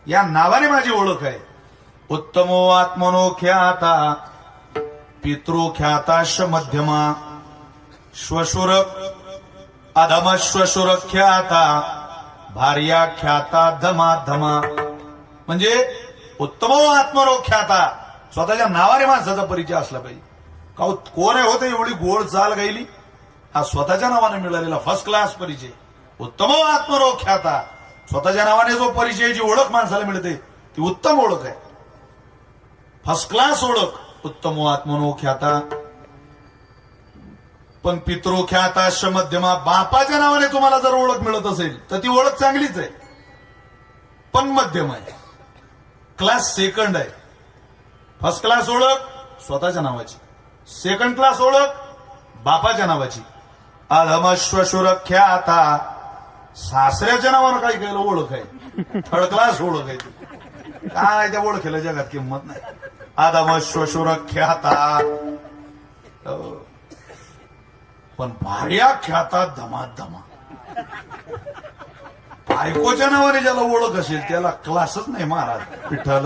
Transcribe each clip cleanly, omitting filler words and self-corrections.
या नावाने माझी ओळख आहे. उत्तमो आत्मनो ख्याता पितृ ख्याताश मध्यमा श्वशुर अधम श्वशुर ख्याता भार्या ख्याता धमा धमा. म्हणजे उत्तमो आत्मनो ख्याता स्वतःच्या नावाने माणसाचा परिचय असला पाहिजे. कोण आहे होते एवढी गोड चाल गायली, हा स्वतःच्या नावाने मिळालेला फर्स्ट क्लास परिचय. उत्तमो आत्मनो ख्याता स्वतःच्या नावाने जो परिचय जी ओळख माणसाला मिळते ती उत्तम ओळख आहे, फर्स्ट क्लास ओळख. उत्तमो आत्मनो ख्याता. पण पितृ ख्याताश मध्यमा बापाच्या नावाने तुम्हाला जर ओळख मिळत असेल तर ती ओळख चांगलीच आहे, पण मध्यम आहे, क्लास सेकंड आहे. फर्स्ट क्लास ओळख स्वतःच्या नावाची, सेकंड क्लास ओळख बापाच्या नावाची. अधम श्वशुर ख्याता सासऱ्याच्या नावानं काही केलं ओळख आहे, थर्ड क्लास ओळख आहे ती. काय त्या ओळखीला जगात किंमत नाही. अधम श्वशुर ख्याता. पण भार्या ख्याता धमाधमा. बायकोच्या नावाने ज्याला ओळख असेल त्याला क्लासच नाही महाराज. विठ्ठल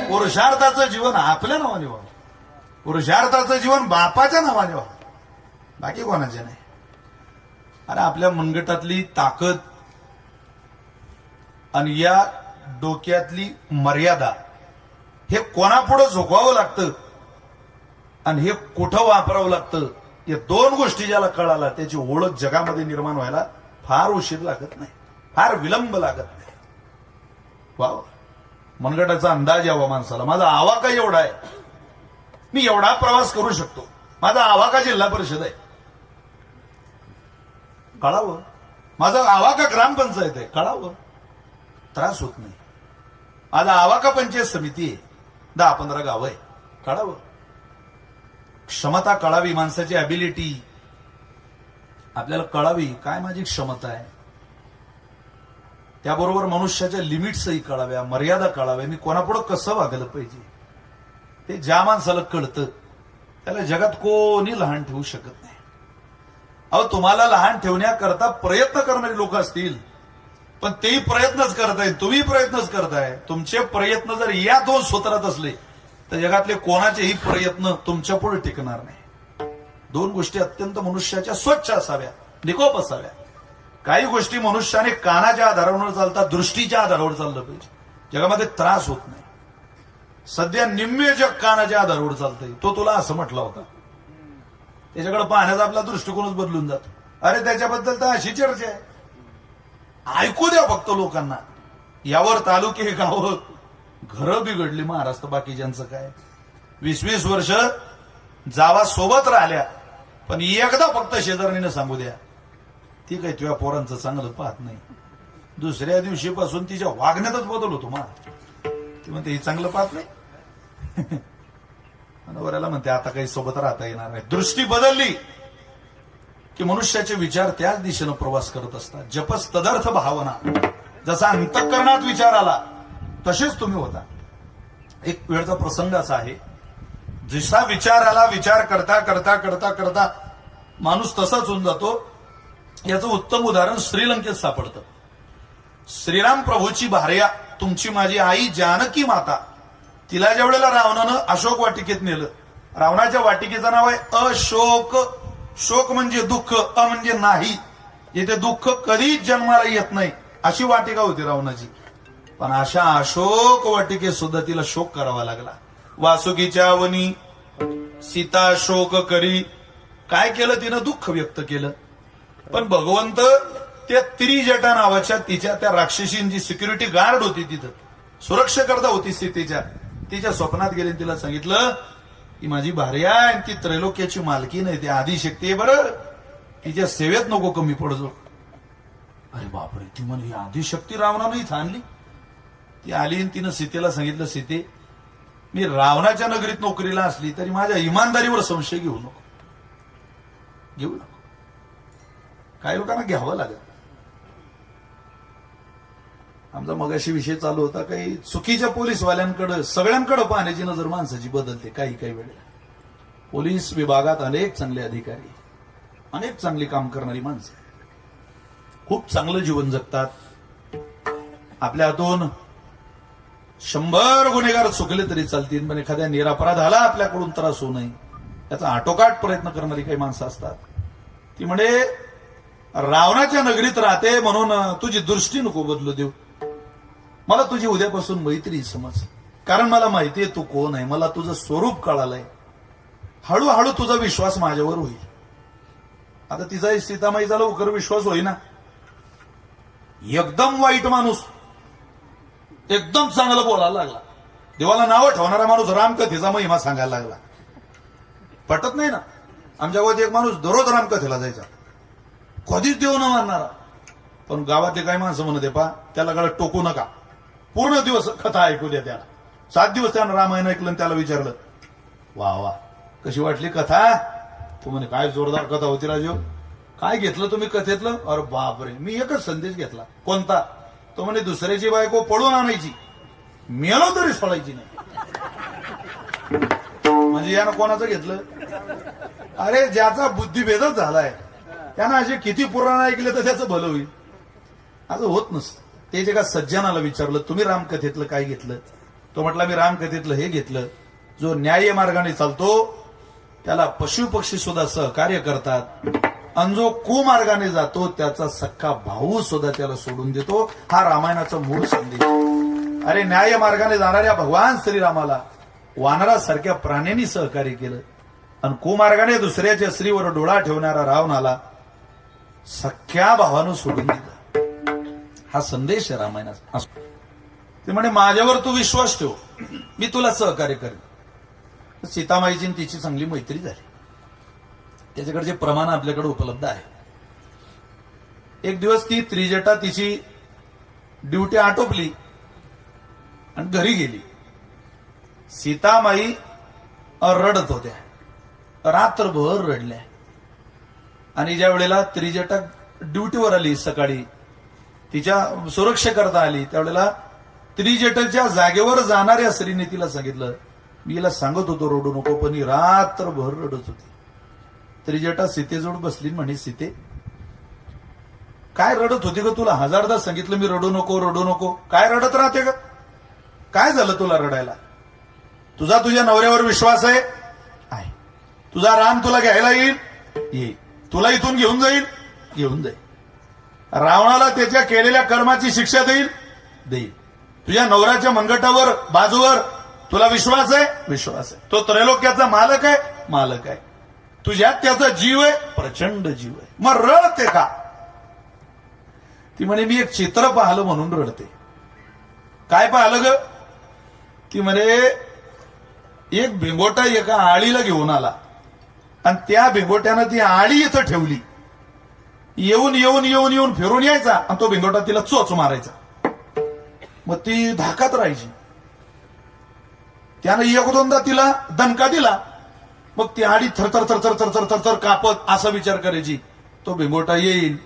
पुरुषार्थाचं जीवन आपल्या नावाने व्हावं, पुरुषार्थाचं जीवन बापाच्या नावाने व्हावं, बाकी कोणाचे नाही. अरे आपल्या मनगटातली ताकद आणि या डोक्यातली मर्यादा हे कोणापुढे झोकावं लागतं आणि हे कुठं वापरावं लागतं, या दोन गोष्टी ज्याला कळाला त्याची ओळख जगामध्ये निर्माण व्हायला फार उशीर लागत नाही, फार विलंब लागत नाही. वाव, मनगटाचा अंदाज यावा माणसाला. माझा आवाका एवढा आहे, मी एवढा प्रवास करू शकतो, माझा आवाका जिल्हा परिषद आहे कळावं, माझा आवाका ग्रामपंचायत आहे कळावं, त्रास होत नाही. माझा आवाका पंचायत समिती आहे, 10-15 गावं आहे कळावं. क्षमता कळावी, माणसाची अबिलिटी आपल्याला कळावी, काय माझी क्षमता आहे. त्याबरोबर मनुष्याच्या लिमिट्सही कळाव्या, मर्यादा कळाव्या, मी कोणापुढे कसं वागलं पाहिजे ते ज्या माणसाला कळतं त्याला जगात कोणी लहान ठेवू शकत नाही. अहो तुम्हाला लहान ठेवण्याकरता प्रयत्न करणारी लोक असतील, पण तेही प्रयत्नच करताय, तुम्ही प्रयत्नच करताय. तुमचे प्रयत्न जर या दोन सूत्रात असले तर जगातले कोणाचेही प्रयत्न तुमच्या पुढे टिकणार नाही. दोन गोष्टी अत्यंत मनुष्याच्या स्वच्छ असाव्या, निकोप असाव्या. काही गोष्टी मनुष्याने कानाच्या आधारावर चालतात, दृष्टीच्या आधारावर चाललं पाहिजे, जगामध्ये त्रास होत नाही. सध्या निम्मे जग कानाच्या आधारावर चालतंय, तो तुला असं म्हटला होता, त्याच्याकडे पाहण्याचा आपला दृष्टिकोनच बदलून जातो. अरे त्याच्याबद्दल तर अशी चर्चा आहे, ऐकू द्या फक्त लोकांना. यावर तालुके गावं घरं बिघडली महाराष्ट्र, बाकीच्यांचं काय. 20-20 वर्ष जावा सोबत राहिल्या, पण एकदा फक्त शेजारणीनं सांगू द्या ती काही तुझ्या पोरांचं चांगलं पाहत नाही, दुसऱ्या दिवशीपासून तिच्या वागण्यातच बदल होतो मा. ती म्हणते ही चांगलं पाहत नाही, वऱ्याला म्हणते आता काही सोबत राहता येणार नाही. दृष्टी बदलली की मनुष्याचे विचार त्याच दिशेनं प्रवास करत असतात. जपस तदर्थ भावना, जसा अंतःकरणात विचार आला तसेच तुम्ही होता. एक वेळचा प्रसंग असा आहे, जसा विचार आला, विचार करता करता करता करता माणूस तसाच होऊन जातो. याचं उत्तम उदाहरण श्रीलंकेत सापडतं. श्रीराम प्रभूची भार्या, तुमची माझी आई जानकी माता, तिला ज्या वेळेला रावणानं अशोक वाटिकेत नेलं, रावणाच्या वाटिकेचं नाव आहे अशोक. शोक म्हणजे दुःख, अ म्हणजे नाही, जिथे दुःख कधीच जन्माला येत नाही अशी वाटिका होती रावणाची. पण अशा अशोक वाटिकेत सुद्धा तिला शोक करावा लागला. वासुकीच्या वनी सीता शोक करी, काय केलं तिनं, दुःख व्यक्त केलं. पण भगवंत त्या त्रिजटा नावाच्या त्या राक्षसींची सिक्युरिटी गार्ड होती, तिथं सुरक्षाकर्ता होती सीतेच्या, तिच्या स्वप्नात गेले, तिला सांगितलं की माझी भार्या आहे, ती त्रैलोक्याची मालकी नाही, ती आदिशक्ती आहे, बरं तिच्या सेवेत नको कमी पडजो. अरे बापरे, ती म्हणे ही आदिशक्ती रावणानं इथं आणली. ती आली आणि तिनं सीतेला सांगितलं, सीते मी रावणाच्या नगरीत नोकरीला असली तरी माझ्या इमानदारीवर संशय घेऊ नको, घेऊ नको. काही लोकांना घ्यावं लागत. आमचा मगाशी विषय चालू होता, काही चुकीच्या पोलीसवाल्यांकडे, सगळ्यांकडे पाहण्याची नजर माणसाची बदलते काही काही वेळेला. पोलीस विभागात अनेक चांगले अधिकारी, अनेक चांगली काम करणारी माणसं खूप चांगलं जीवन जगतात. आपल्या हातून 100 गुन्हेगार चुकले तरी चालतील, पण एखाद्या निरपराधाला आपल्याकडून त्रास होऊ नये याचा आटोकाट प्रयत्न करणारी काही माणसं असतात. ती म्हणे रावणाच्या नगरीत राहते म्हणून तुझी दृष्टी नको बदलू देऊ, मला तुझी उद्यापासून मैत्री समज, कारण मला माहितीये तू कोण आहे, मला तुझं स्वरूप कळालंय, हळूहळू तुझा विश्वास माझ्यावर होईल. आता तिचा सीतामाईचा लवकर विश्वास होईना. एकदम वाईट माणूस एकदम चांगलं बोलायला लागला, देवाला नावं ठेवणारा माणूस रामकथेचा महिमा सांगायला लागला. पटत नाही ना. आमच्या गावात एक माणूस दररोज रामकथेला जायचा, कधीच देव न मानणारा, पण गावातले काही माणसं म्हणते पा त्याला गळत टोकू नका, पूर्ण दिवस कथा ऐकू द्या त्याला. 7 दिवस त्यानं रामायण ऐकलं आणि त्याला विचारलं वा वा कशी वाटली कथा, तू म्हणे काय जोरदार कथा होती राजू, काय घेतलं तुम्ही कथेतलं. अरे बापरे, मी एकच संदेश घेतला. कोणता? तो म्हणे दुसऱ्याची बायको पळून आणायची, मेलो तरी सोडायची नाही. म्हणजे यानं कोणाचं घेतलं? अरे ज्याचा बुद्धिभेदच झालाय त्यानं असे किती पुराण ऐकले तर त्याचं भलं होईल, असं होत नसतं. ते जे का सज्जनाला विचारलं तुम्ही रामकथेतलं काय घेतलं, तो म्हटला मी रामकथेतलं हे घेतलं, जो न्याय मार्गाने चालतो त्याला पशु पक्षी सुद्धा सहकार्य करतात, आणि जो कुमार्गाने जातो त्याचा सख्खा भाऊ सुद्धा त्याला सोडून देतो. हा रामायणाचा मूळ संदेश. अरे न्याय मार्गाने जाणाऱ्या भगवान श्रीरामाला वानरासारख्या प्राण्यांनी सहकार्य केलं, आणि कुमार्गाने दुसऱ्याच्या स्त्रीवर डोळा ठेवणारा रावणाला सख्या भावानं सोडून दिलं. हा संदेश आहे रामायणाचा. ते म्हणे माझ्यावर तू विश्वास ठेव, मी तुला सहकार्य करेन. सीतामाईची तिची चांगली मैत्री झाली. त्याच्याकडचे प्रमाण आपल्याकडे उपलब्ध आहे. एक दिवस ती त्रिजटा तिची ड्युटी आटोपली आणि घरी गेली. सीतामाई रडत होत्या, रात्रभर रडल्या. आणि ज्या वेळेला त्रिजटा ड्युटीवर आली सकाळी, तिच्या सुरक्षेकरता आली, त्यावेळेला त्रिजटाच्या जागेवर जाणाऱ्या स्त्रीने तिला सांगितलं मी हिला सांगत होतो रडू नको, पण ही रात्रभर रडत होती. त्रिजटा सीतेजवळ बसली म्हणे सीते काय रडत होती ग, तुला 1000दा सांगितलं मी रडू नको रडू नको, काय रडत राहते ग, काय झालं तुला रडायला? तुझ्या नवऱ्यावर विश्वास आहे? आहे. तुझा राम तुला घ्यायला येईल? येईल. तुला इथून घेऊन जाईल? घेऊन जाईल. रावणाला त्याच्या केलेल्या कर्माची शिक्षा देईल? देईल. तुझ्या नवऱ्याच्या मनगटावर बाजूवर तुला विश्वास आहे? विश्वास आहे. तो त्रैलोक्याचा मालक आहे? मालक आहे. तुझ्यात त्याचा जीव आहे? प्रचंड जीव आहे. मग रडते का? ती म्हणे मी एक चित्र पाहिलं म्हणून रडते. काय पाहिलं ग? ती म्हणे एक भिंगोटा एका आळीला घेऊन आला आणि त्या भिंगोट्यानं ती आळी इथं ठेवली. येऊन येऊन येऊन येऊन फिरून यायचा आणि तो भिंगोटा तिला चोच मारायचा. मग ती धाकात राहायची. त्यानं एक दोनदा तिला दणका दिला, मग ती आडी थरथर थरथर थरथर थरथर कापत असा विचार करायची तो भिंगोटा येईल,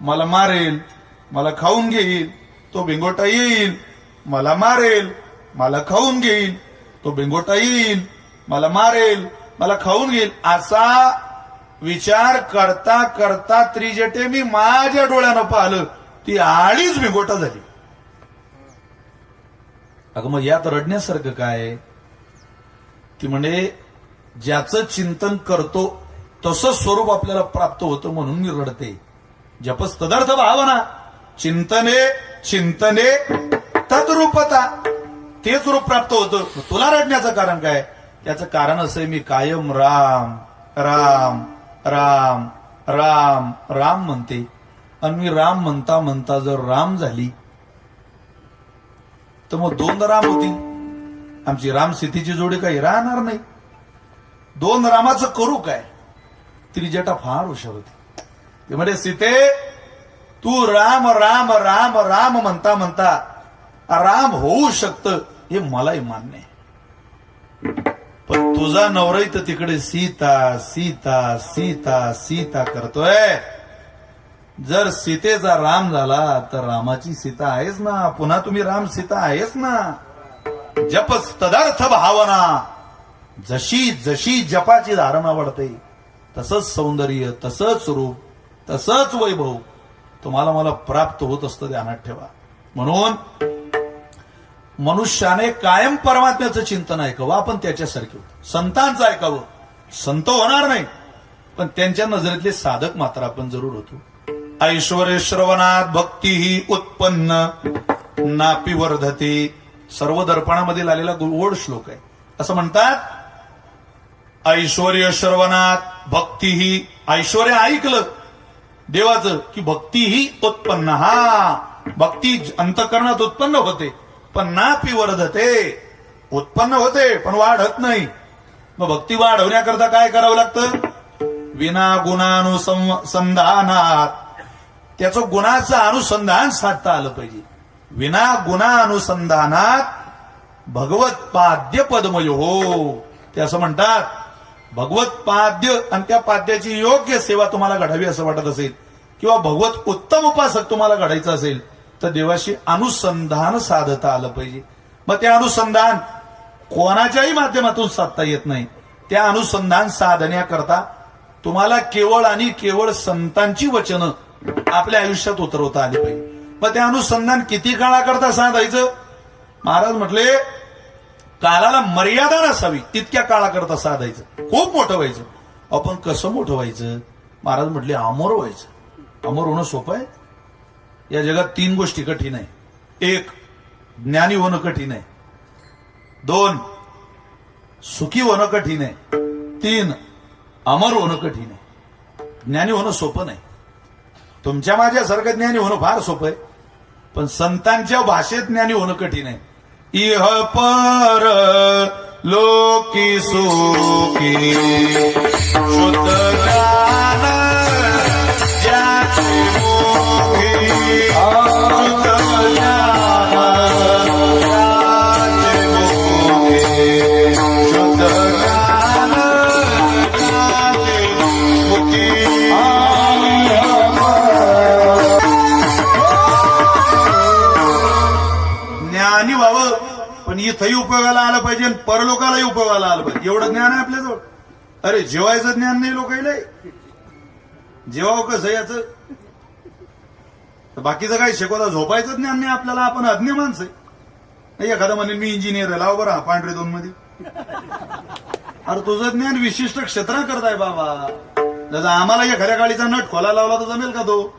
मला मारेल, मला खाऊन घेईल. तो भिंगोटा येईल, मला मारेल, मला खाऊन घेईल. तो भिंगोटा येईल, मला मारेल, मला खाऊन घेईल. असा विचार करता करता त्रिजटे मी माझ्या डोळ्यानं पाहिलं ती आळीच भिंगोटा झाली. अगं मग यात रडण्यासारखं काय? ती म्हणे ज्याचं चिंतन करतो तसं स्वरूप आपल्याला प्राप्त होतं म्हणून मी रडते. जपस तदर्थ भावना चिंतने चिंतने तद्रूपता, तेच रूप प्राप्त होतं. तुला रडण्याचं कारण काय? त्याचं कारण असं आहे मी कायम राम राम राम राम राम म्हणते, आणि मी राम म्हणता म्हणता जर राम झाली तर मग 2 राम होती. आमची राम सीतेची जोडी काही राहणार नाही. 2 रामाचं करू काय? त्रिजटा फार हुशार होती. ते म्हणजे सीते तू राम राम राम राम म्हणता म्हणता राम होऊ शकतं हे मलाही मान्य आहे, पण तुझा नवराई तर तिकडे सीता सीता सीता सीता करतोय. जर सीतेचा राम झाला तर रामाची सीता आहेच ना, पुन्हा तुम्ही राम सीता आहेच ना. जपस तदर्थ भावना, जशी जशी जपाची धारणा वाढते तसंच सौंदर्य, तसंच रूप, तसंच वैभव तुम्हाला मला प्राप्त होत असतं, ध्यानात ठेवा. म्हणून मनुष्याने कायम परमात्म्याचं चिंतन ऐकावं, आपण त्याच्यासारखे होतो. संतांचं ऐकावं, संत होणार नाही पण त्यांच्या नजरेतले साधक मात्र आपण जरूर होतो. ऐश्वर्य श्रवणात भक्ती ही उत्पन्न नापी वर्धते. सर्व दर्पणामध्ये आलेला गोड श्लोक आहे. असं म्हणतात, ऐश्वर्य श्रवणात भक्ती ही, ऐश्वर्य ऐकलं देवाचं की भक्ती ही उत्पन्न, हा भक्ती अंतःकरणात उत्पन्न होते पण नापी वर्धते, उत्पन्न होते पण वाढत नाही. मग भक्ती वाढवण्याकरता काय करावं लागतं? विना गुणानुसंधानात, त्याचं गुणाचं अनुसंधान साधता आलं पाहिजे. विना गुणानुसंधानात भगवत पाद्य पद्मयो हो, ते असं म्हणतात. भगवत पाद्य आणि त्या पाद्याची योग्य सेवा तुम्हाला घडावी असं वाटत असेल किंवा भगवत उत्तम उपासक तुम्हाला घडायचं असेल तर देवाशी अनुसंधान साधता आलं पाहिजे. मग ते अनुसंधान कोणाच्याही माध्यमातून साधता येत नाही. त्या अनुसंधान साधण्याकरता तुम्हाला केवळ आणि केवळ संतांची वचनं आपल्या आयुष्यात उतरवता आली पाहिजे. मग ते अनुसंधान किती काळाकरता साधायचं? महाराज म्हटले, कालाला मर्यादा नसावी तितक्या काळाकरता साधायचं. खूप मोठं व्हायचं. आपण कसं मोठं व्हायचं? महाराज म्हटले, अमर व्हायचं. अमर होणं सोपं आहे? या जगात 3 गोष्टी कठीण आहे. 1, ज्ञानी होणं कठीण आहे. 2, सुखी होणं कठीण आहे. 3, अमर होणं कठीण आहे. ज्ञानी होणं सोपं नाही. तुमच्या माझ्यासारखं ज्ञानी होणं फार सोपं आहे पण संतांच्या भाषेत ज्ञानी होणं कठीण आहे. इह पर लोकी सुखी शुद्ध ज्ञान ज्याची मुखी, शुद्ध ज्ञान ज्याची मुखी, शुद्ध ज्ञान ज्याची मुखी. ज्ञानी व्हावं पण इथंही उपयोगाला आलं पाहिजे आणि परलोकालाही उपयोगाला आलं पाहिजे. एवढं ज्ञान आहे आपल्याजवळ. अरे जेवायचं ज्ञान नाही लोकांना. जेवावं कसं याचं? बाकीचं काही शिकवता. झोपायचं ज्ञान नाही आपल्याला. आपण अज्ञ माणसं आहे. एखादा म्हणेल मी इंजिनियर आहे, लाव बरं पांढरे 2 मध्ये. अरे तुझं ज्ञान विशिष्ट क्षेत्रा करताय बाबा. जसं आम्हाला एखाद्या गाडीचा नट खोला लावला तर जमेल का तो?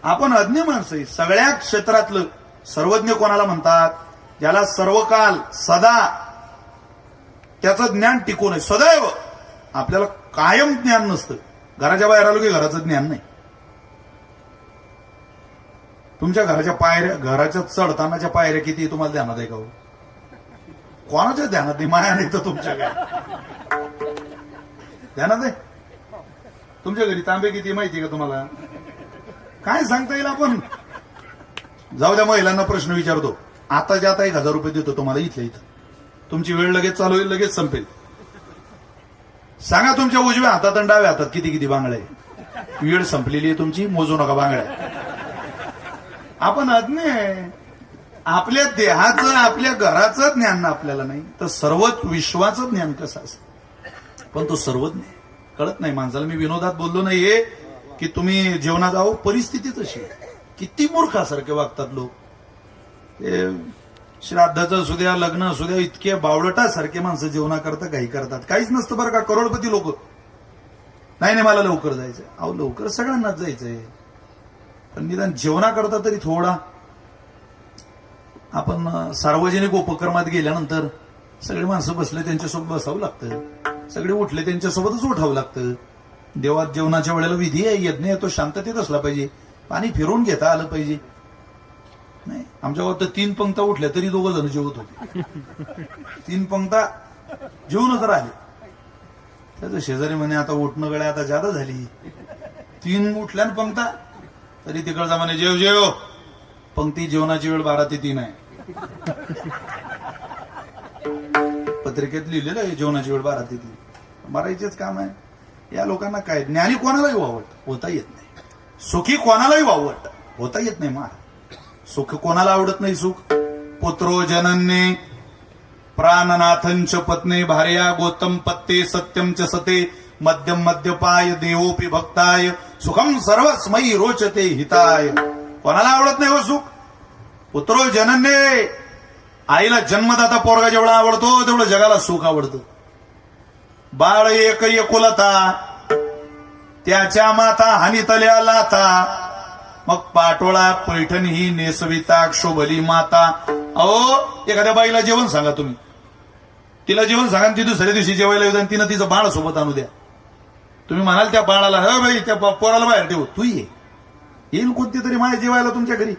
आपण अज्ञ माणसं आहे. सगळ्या क्षेत्रातलं सर्वज्ञ कोणाला म्हणतात? ज्याला सर्व काल सदा त्याचं ज्ञान टिकून आहे. सदैव. आपल्याला कायम ज्ञान नसतं. घराच्या बाहेर आलो की घराचं ज्ञान नाही. तुमच्या घराच्या पायऱ्या, घराच्या चढतानाच्या पायऱ्या किती तुम्हाला ध्यानात आहे का? कोणाच्या ध्यानात नाही? माया नाही तर तुमच्या ध्यानात आहे? तुमच्या घरी तांबे किती माहिती का तुम्हाला? काय सांगता येईल? आपण जाऊ द्या, महिलांना प्रश्न विचारतो. आताच्या आता 1000 रुपये देतो तुम्हाला इथल्या इथं. तुमची वेळ लगेच चालू होईल, लगेच संपेल. सांगा तुमच्या उजव्या हातात आणि डाव्या हातात किती किती बांगड्या आहे? वेळ संपलेली आहे तुमची, मोजू नका बांगड्या. आपण अज्ञ आहे. आपल्या देहाचं, आपल्या घराचं ज्ञान आपल्याला नाही तर सर्वच विश्वाचं ज्ञान कसं असतं? पण तो सर्वज्ञ आहे. कळत नाही माणसाला. मी विनोदात बोललो नाहीये की तुम्ही जेवणात जाओ, परिस्थिती तशी. किती मूर्खासारखे वागतात लोक. श्राद्धाचं असू द्या, लग्न असू द्या, इतके बावळटासारखे माणसं जेवणाकरता काही करतात. काहीच नसतं बरं का. करोडपती लोक. नाही मला लवकर जायचंय. अहो लवकर सगळ्यांनाच जायचंय पण निदान जेवणाकरता तरी थोडा. आपण सार्वजनिक उपक्रमात गेल्यानंतर सगळे माणसं बसले त्यांच्यासोबत बसावं लागतं. सगळे उठले त्यांच्यासोबतच उठावं लागतं. देवात जेवणाच्या वेळेला विधी आहे, यज्ञ आहे, तो शांततेत असला पाहिजे. पाणी फिरवून घेता आलं पाहिजे. नाही आमच्या गावात तर 3 पंक्ता उठल्या तरी 2 जण जेवत होते. 3 पंक्ता जेवूनच राहिले. त्याचं शेजारी म्हणे आता उठणं गड्या आता जादा झाली. 3 उठल्या पंक्ता तरी तिकडचा म्हणे जेव जेव. पंक्ती जेवणाची वेळ 12 ते 3 आहे. पत्रिकेत लिहिलेलं आहे जेवणाची वेळ 12 ते 3. मारायचेच काम आहे. या लोकांना काय? ज्ञानी कोणालाही वावट होता येत नाही. सुखी कोणालाही वावट होता येत नाही. मार सुख कोणाला आवडत नाही? सुख पुत्रो जनन्ये प्राणनाथंच पत्ने भार्या गोतम पत्ते सत्यम च सते मध्यम मध्यपाय देवोपी भक्ताय सुखम सर्वस्मयी रोचते हिताय. कोणाला आवडत नाही हो सुख? पुत्रो जनन्ये, आईला जन्मदाता पोरगा जेवढा आवडतो तेवढं जगाला सुख आवडतं. बाळ एक एकुलता, त्याच्या माता हानितल्या लाथा, मग पाटोळा पैठणी ही नेसविता क्षोभली माता. अहो, एखाद्या बाईला जेवण सांगा तुम्ही, तिला जेवण सांगा, ती दुसऱ्या दिवशी जेवायला येऊ आणि तिनं तिचं बाळ सोबत आणू द्या. तुम्ही म्हणाल त्या बाळाला, ह बाई त्या पोराला बाहेर ठेवू, तू येईल कोणती तरी माय जेवायला तुमच्या घरी.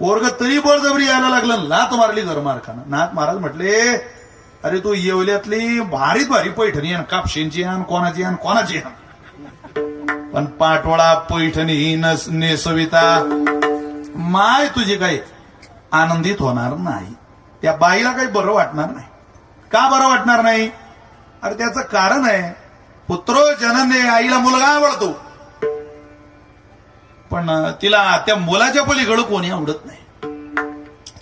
पोरग तरी बळजबरी यायला लागलं, लात मारली घर मारखाना. नाथ महाराज म्हटले, अरे तू येवल्यातली भारीत भारी पैठणी आण, कापशेंची आण, कोणाची आण, कोणाची आण, पण पाटोळा पैठणी ही नेसविता माय तुझी काही आनंदित होणार नाही. त्या बाईला काही बरं वाटणार नाही. का बरं वाटणार नाही? अरे त्याचं कारण आहे, पुत्रो जनने, आईला मुलगा आवडतो, पण तिला त्या मुलाच्या पलीकडं कोणी आवडत नाही.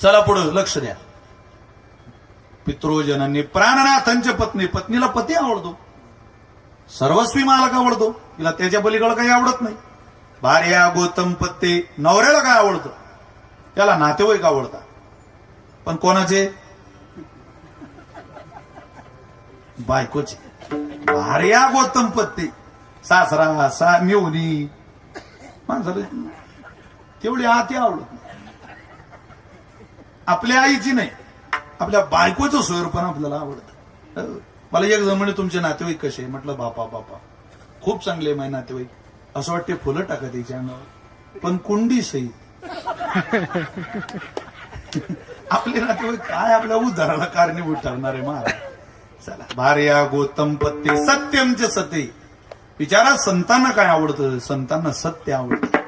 चला पुढं लक्ष द्या. पितृ जननी प्राणनाथांच्या पत्नी, पत्नीला पती आवडतो, सर्वस्वी मालक आवडतो, तिला त्याच्या पलीकडं काही आवडत नाही. भार्या गौतम पत्ते, नवऱ्याला काय आवडतं? त्याला नातेवाईक आवडतात, पण कोणाचे? बायकोचे. भार्या गौतम पत्ते, सासरा मेवणी, माणसाला तेवढी आती आवडत नाही. आपल्या आईची नाही, आपल्या बायकोचं सोयर पण आपल्याला आवडतं. मला एक जण म्हणे, तुमचे नातेवाईक कसे? म्हटलं बापा खूप चांगले माझे नातेवाईक. असं वाटते फुलं टाका त्याच्या अंगावर, पण कुंडी सहित. आपले नातेवाईक काय आपल्या उद्धाराला कारणीभूत ठरणार आहे महाराज. चला, भार्या गौतम पत्ते सत्यमचे सते. विचारा, संतांना काय आवडतं? संतांना सत्य आवडतं,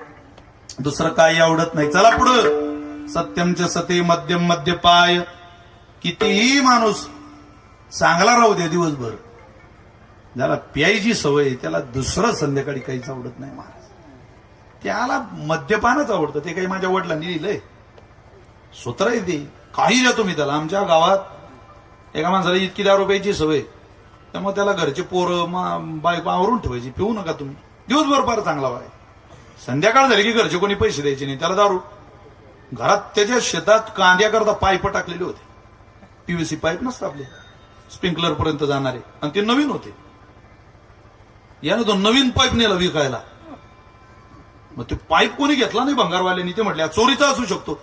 दुसरं काही आवडत नाही. चला पुढं. सत्यमचे सते मध्यम मध्यपाय. कितीही माणूस चांगला राहू दे दिवसभर, ज्याला प्यायची सवय त्याला दुसरं संध्याकाळी काहीच आवडत नाही महाराज. त्याला मद्यपानच आवडतं. ते काही माझ्या वडिलांनी लिहिलंय, सूत्र आहे ते. काही द्या तुम्ही त्याला. आमच्या गावात एका माणसाला इतकी दारू प्यायची सवय, त्यामुळे त्याला घरचे पोरं बायको आवरून ठेवायची, पिऊ नका तुम्ही, दिवसभर फार चांगला वाय. संध्याकाळ झाली की घरचे कोणी पैसे द्यायचे नाही त्याला दारू. घरात त्याच्या शेतात कांद्याकरता पाईप टाकलेले होते, पीव्हीसी पाईप नसतात आपले, स्प्रिंकलर पर्यंत जाणारे, आणि ते नवीन होते. यानं तो नवीन पाईप नेला विकायला. मग ते पाईप कोणी घेतला नाही भंगारवाल्यांनी. ते म्हटले चोरीचा असू शकतो.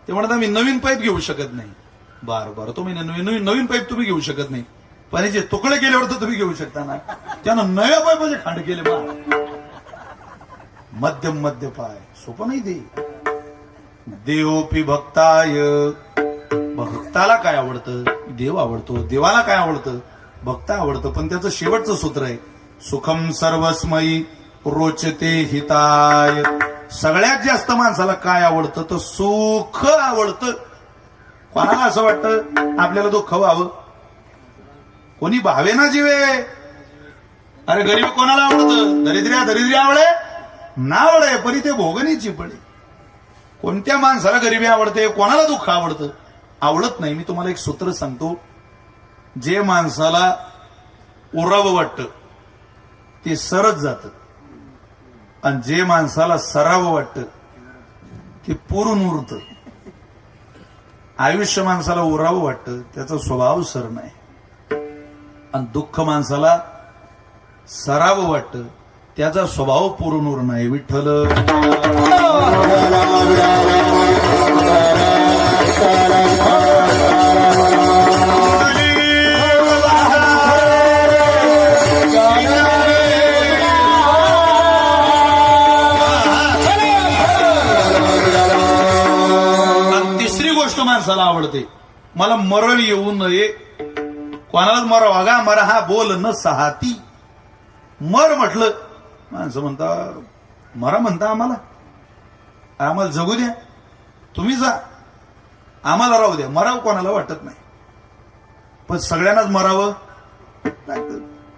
ते म्हणत आम्ही नवीन पाईप घेऊ शकत नाही. बरं तुम्ही नवीन पाईप तुम्ही घेऊ शकत नाही, पाण्याचे तुकडे केल्यावर तर तुम्ही घेऊ शकता ना. त्यानं नव्या पाईपाचे खांड केले. मध्यम मध्यपाय सोपं नाही ते. देवोपी भक्ताय. भक्ताला काय आवडतं? देव आवडतो. देवाला काय आवडतं? भक्त आवडतं. पण त्याचं शेवटचं सूत्र आहे, सुखम सर्वस्मयी रोचते हिताय. सगळ्यात जास्त माणसाला काय आवडतं? तर सुख आवडतं. कोणाला असं वाटतं आपल्याला दुःख व्हावं? कोणी भावे ना जीवे. अरे गरीब कोणाला आवडतं? दरिद्री आवडे ना आवडे, परी ते भोगणीची पडे. कोणत्या माणसाला गरिबी आवडते? कोणाला दुःख आवडतं? आवडत नाही. मी तुम्हाला एक सूत्र सांगतो, जे माणसाला उरावं वाटतं ते सरच जातं, आणि जे माणसाला सरावं वाटतं ते पुरून उरतं. आयुष्य माणसाला उरावं वाटतं, त्याचा स्वभाव सर नाही. आणि दुःख माणसाला सरावं वाटतं, त्याचा स्वभाव पुरून उर नाही. विठ्ठल तिसरी गोष्ट माणसाला आवडते, मला मरण येऊ नये. कोणालाच मरावा गा, मरा हा बोल न सहाती. मर म्हटलं, माणसं म्हणता मरा म्हणता आम्हाला जगू द्या, तुम्ही जा, आम्हाला राहू द्या. मराव कोणाला वाटत नाही, पण सगळ्यांनाच मरावं.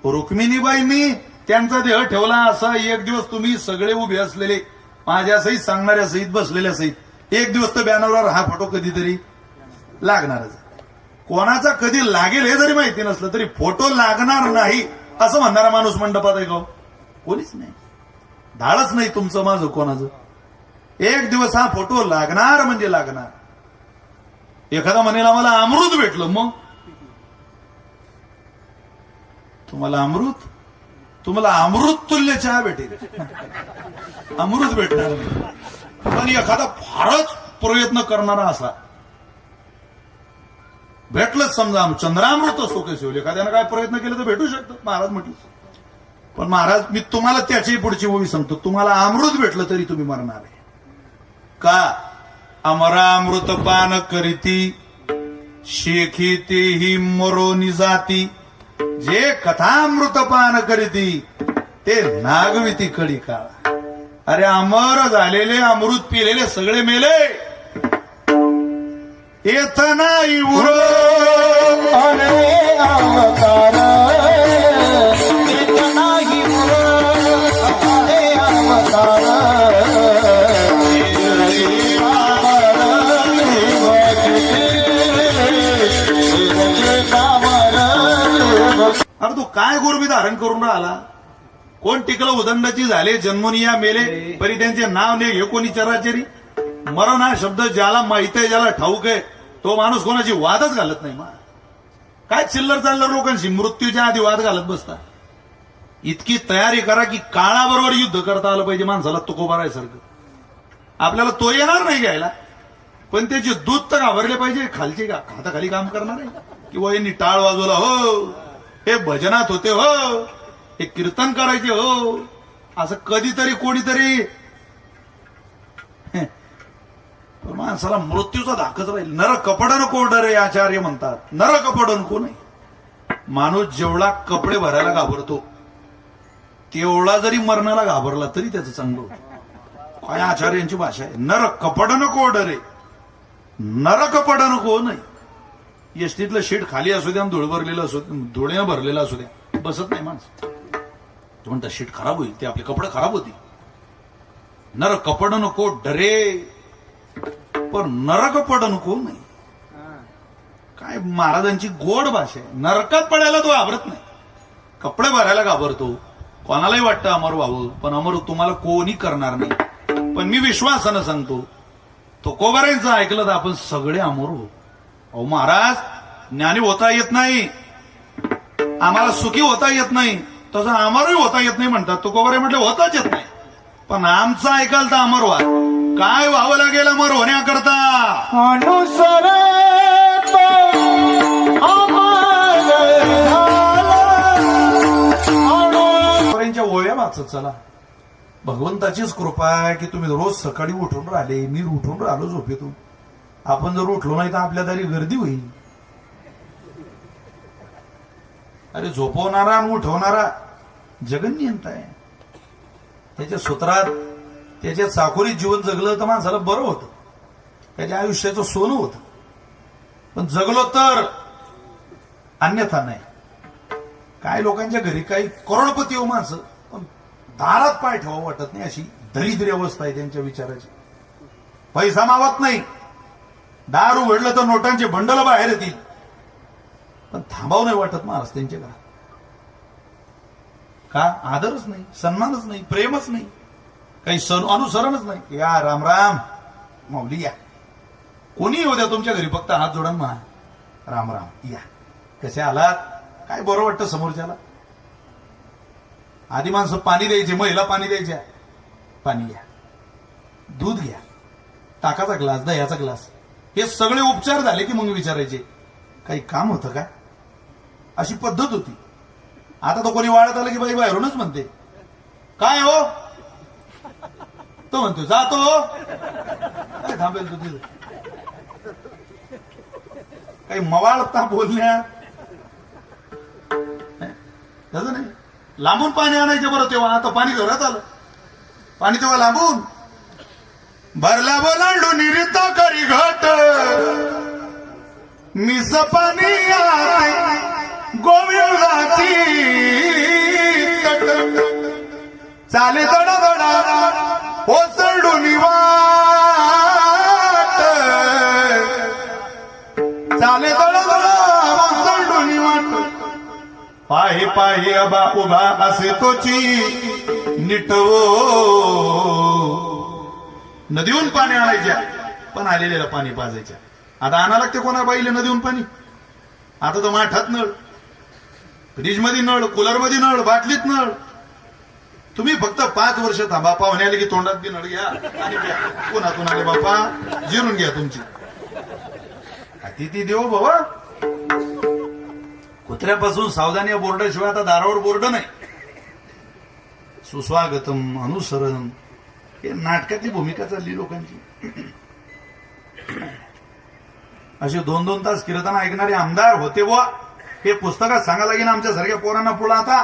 रुक्मिणीबाईंनी त्यांचा देह ठेवला असा. एक दिवस तुम्ही सगळे उभे असलेले, माझ्या सहित सांगणाऱ्या सहित बसलेल्या सहित, एक दिवस तर बॅनरवर हा फोटो कधीतरी लागणारच. कोणाचा कधी लागेल हे जरी माहिती नसलं तरी फोटो लागणार नाही असं म्हणणारा माणूस मंडपात आहे का हो? कोणीच नाही. धाडच नाही तुमचं माझं कोणाचं. एक दिवस हा फोटो लागणार म्हणजे लागणार. एखादा म्हणेल आम्हाला अमृत भेटलं, मग तुम्हाला अमृत तुल्य चहा भेटेल, अमृत भेटणार नाही. पण एखादा फारच प्रयत्न करणारा असा भेटलंच, समजा चंद्रामृत असो कसे होईल, एखाद्यानं काय प्रयत्न केले तर भेटू शकतं महाराज म्हटलं. पण महाराज मी तुम्हाला त्याची पुढची ओवी सांगतो, तुम्हाला अमृत भेटलं तरी तुम्ही मरणार आहे. का? अमरामृत पान करीती शेखी तेही मरोनी जाती. जे कथामृत पान करीती ते नागविती कडी काळा. अरे अमर झालेले अमृत पिलेले सगळे मेले. येत नाही उरो अरे अवतार, येत नाही उरो अरे अवतार. अरे तू काय गोरबी धारण करून राहिला? कोण टिकलं उदंडाची झाले, जन्मोनिया मेले, परी त्यांचे नाव ने हे कोणी चराचरी. मरण हा शब्द ज्याला माहित आहे, ज्याला ठाऊक आहे, तो माणूस कोणाची वादच घालत नाही. काय चिल्लर चाललर लोकांशी मृत्यूच्या आधी वाद घालत बसता. इतकी तयारी करा की काळाबरोबर युद्ध करता आलं पाहिजे माणसाला तुकोबारायसारखं. आपल्याला तो येणार नाही घ्यायला, पण त्याचे दूध तर घाबरले पाहिजे. खालचे का हाताखाली काम करणार आहे की वहिनी टाळ वाजवला हो, हे भजनात होते हो, हे कीर्तन करायचे हो, असं कधीतरी कोणीतरी. पण माणसाला मृत्यूचा धाकच राहील. नर कपडन को डरे आचार्य म्हणतात. नर कपडन को नाही. माणूस जेवढा कपडे भरायला घाबरतो तेवढा जरी मरणाला घाबरला तरी त्याचं चांगलं होतं. काय आचार्यांची भाषा आहे. नर कपडन को डरे, नर कपडन को नाही. एसटीतलं शीट खाली असू द्या, धूळ भरलेलं असू द्या, धुळेनं भरलेलं असू द्या, बसत नाही माणसं. तो म्हणतात शीट खराब होईल, ते आपले कपडे खराब होतील. नर कपडन को डरे, पण नरक पड नको नाही. काय महाराजांची गोड भाषा आहे. नरकात पडायला तो घाबरत नाही, कपडे भरायला घाबरतो. कोणालाही वाटतं अमर व्हावं, पण अमर तुम्हाला कोणी करणार नाही. पण मी विश्वासानं सांगतो, तुकोबारांचं ऐकलं तर आपण सगळे अमर हो. अहो महाराज, ज्ञानी होता येत नाही, आम्हाला सुखी होता येत नाही, तसं अमरही होता येत नाही म्हणतात. तुकोबारे म्हटलं होताच येत नाही, पण आमचं ऐकाल तर अमर व्हा. काय व्हावं लागेल अमर होण्याकरता? अनुसर त्यांच्या ओव्या वाचत चला. भगवंताचीच कृपा आहे की तुम्ही रोज सकाळी उठून राहिले, मी उठून राहिलो झोपेतून. आपण जर उठलो नाही तर आपल्या दारी गर्दी होईल. अरे झोपवणारा आणि उठवणारा जगन्यंत आहे. त्याच्या सूत्रात, त्याच्या चाकोरीत जीवन जगलं तर माणसाला बरं होतं, त्याच्या आयुष्याचं सोनं होतं. पण जगलो तर अन्यथा नाही. काय लोकांच्या घरी काही करोडपती हो माणसं, पण दारात पाय ठेवावं वाटत नाही, अशी दरिद्री अवस्था आहे त्यांच्या विचाराची. पैसा मावत नाही, दार उघडलं तर नोटांचे बंडल बाहेर येतील, पण थांबावं नाही वाटत महाराज त्यांच्या घरात. का? आदरच नाही, सन्मानच नाही, प्रेमच नाही, काही अनुसरणच नाही. या राम राम माऊली या, कोणी येऊ द्या तुमच्या घरी, फक्त हात जोडा मा राम राम या, कसे आलात, काय बरं वाटतं समोरच्याला. आधी माणसं पाणी द्यायचे, महिला पाणी द्यायच्या, पाणी घ्या, दूध घ्या, ताकाचा ग्लास, दह्याचा ग्लास, हे सगळे उपचार झाले की मग विचारायचे काही काम होतं का. अशी पद्धत होती. आता तो कोणी वाढत आलं की बाई बाहेरूनच म्हणते काय हो, तो म्हणतो जातो हो, काय थांबेल तू तिथं, काही मवाळता बोलण्यात तसं नाही. लांबून पाणी आणायचं बरं तेव्हा, आता पाणी घरात आलं, पाणी तेव्हा लांबून भरला बोलांडू निरिता करी घट, मिस पाणी गोविंदाची कट, चाले दडा दडा ओसंडून वाट, चाले दडा दडा पाहे पाहे अबा उभा असे तोची निटवो. नदीहून पाणी आणायच्या पण आलेल्याला पाणी पाजायच्या. आता आणा लागते कोणा बाईले नदीहून पाणी. आता तर माठात नळ, फ्रीज मध्ये नळ, कूलर मध्ये नळ, बाटलीत नळ. तुम्ही फक्त 5 वर्ष थांबा, पाहुणे आले की तोंडात बी नळ घ्या आणि घ्या. कोणातून आले बापा जिरून घ्या तुमची. अतिथी देवो बाबा. कुत्र्यापासून सावधानी या बोर्डाशिवाय आता दारावर बोर्ड नाही. सुस्वागतम, अनुसरण, हे नाटकाची भूमिका चालली लोकांची. असे 2-2 तास कीर्तन ऐकणारे आमदार होते बुवा. हे पुस्तकात सांगायला लागेल आमच्या सारख्या पोरांना पुढं. आता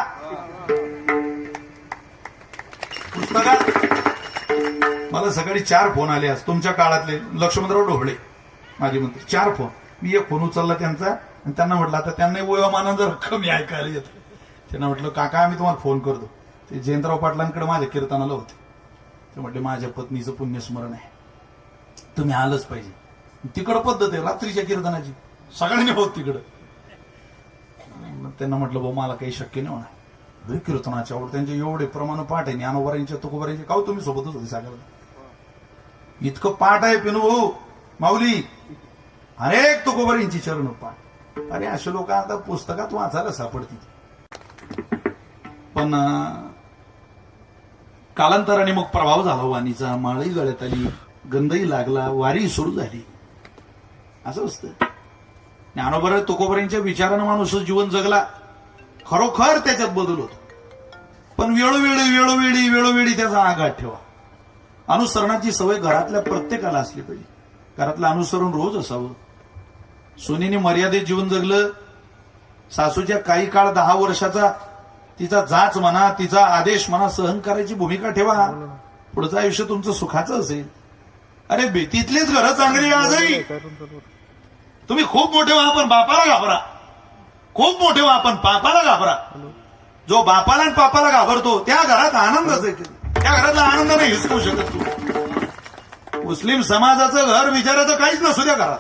पुस्तकात मला सकाळी 4 फोन आले आज तुमच्या काळातले. लक्ष्मणराव ढोबळे माझे मंत्री, 4 फोन. मी एक फोन उचलला त्यांचा आणि त्यांना म्हटलं आता त्यांना वयोमानानं जर कमी ऐकायला येत. त्यांना म्हटलं काका आम्ही तुम्हाला फोन करतो. ते जयंतराव पाटलांकडे माझ्या कीर्तनाला होते. ते म्हटले माझ्या पत्नीचं पुण्यस्मरण आहे, तुम्ही आलंच पाहिजे. तिकडं पद्धत आहे रात्रीच्या कीर्तनाची, सगळ्यांनी होत तिकडं. त्यांना म्हटलं भाऊ मला काही शक्य नाही होणार. कीर्तनाच्या आवड त्यांचे एवढे प्रमाण पाठ आहे. ज्ञानोबारांच्या तुकोबारांचे काव तुम्ही सोबतच होते सागरला. इतकं पाठ आहे पिनू भाऊ माऊली, अनेक तुकोबारांची चरण पाठ. अरे असे लोक आता पुस्तकात वाचायला सापडतील. पण कालांतराने मग प्रभाव झाला वाणीचा. माळही गळ्यात आली, गंधही लागला, वारी सुरू झाली. असं असतं. ज्ञानोबा तुकोबारांच्या विचारानं माणूस जीवन जगला, खरोखर त्याच्यात बदल होतो. पण वेळोवेळी त्याचा आघात ठेवा. अनुसरणाची सवय घरातल्या प्रत्येकाला असली पाहिजे. घरातलं अनुसरण रोज असावं. सोनीने मर्यादित जीवन जगलं. सासूच्या काही काळ 10 वर्षाचा तिचा जाच म्हणा, तिचा आदेश म्हणा सहन करायची भूमिका ठेवा. पुढचं आयुष्य तुमचं सुखाचं असेल. अरे बेतीतलीच घरं चांगली आजही. तुम्ही खूप मोठे व्हा पण बापाला घाबरा. खूप मोठे व्हा पण बापाला घाबरा. जो बापाला आणि पापाला घाबरतो त्या घरात आनंदच आहे. त्या घरातला आनंद नाही हिसकू शकत तू. मुस्लिम समाजाचं घर विचारायचं काहीच नसू द्या घरात,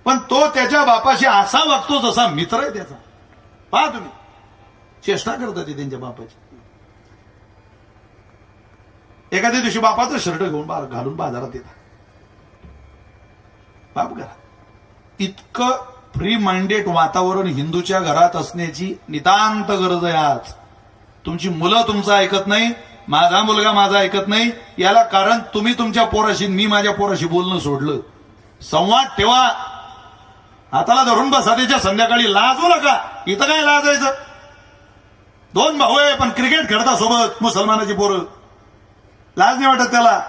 पण तो त्याच्या बापाशी असा वागतो जसा मित्र आहे त्याचा. पहा तुम्ही, चेष्टा करतात ते त्यांच्या बापाची. एखाद्या दिवशी बापाचं शर्ट घेऊन घालून बाजारात येतात. बाप घरात. इतकं फ्री माइंडेड वातावरण हिंदूच्या घरात असण्याची नितांत गरज आहे आज. तुमची मुलं तुमचं ऐकत नाही, माझा मुलगा माझा ऐकत नाही. याला कारण तुम्ही तुमच्या पोराशी, मी माझ्या पोराशी बोलणं सोडलं. संवाद ठेवा. हाताला धरून बसा त्याच्या. संध्याकाळी लाजू नका. इथं काय लाजायचं. 2 भाऊ आहे पण क्रिकेट खेळता सोबत मुसलमानाची पोरं. लाज नाही वाटत त्याला.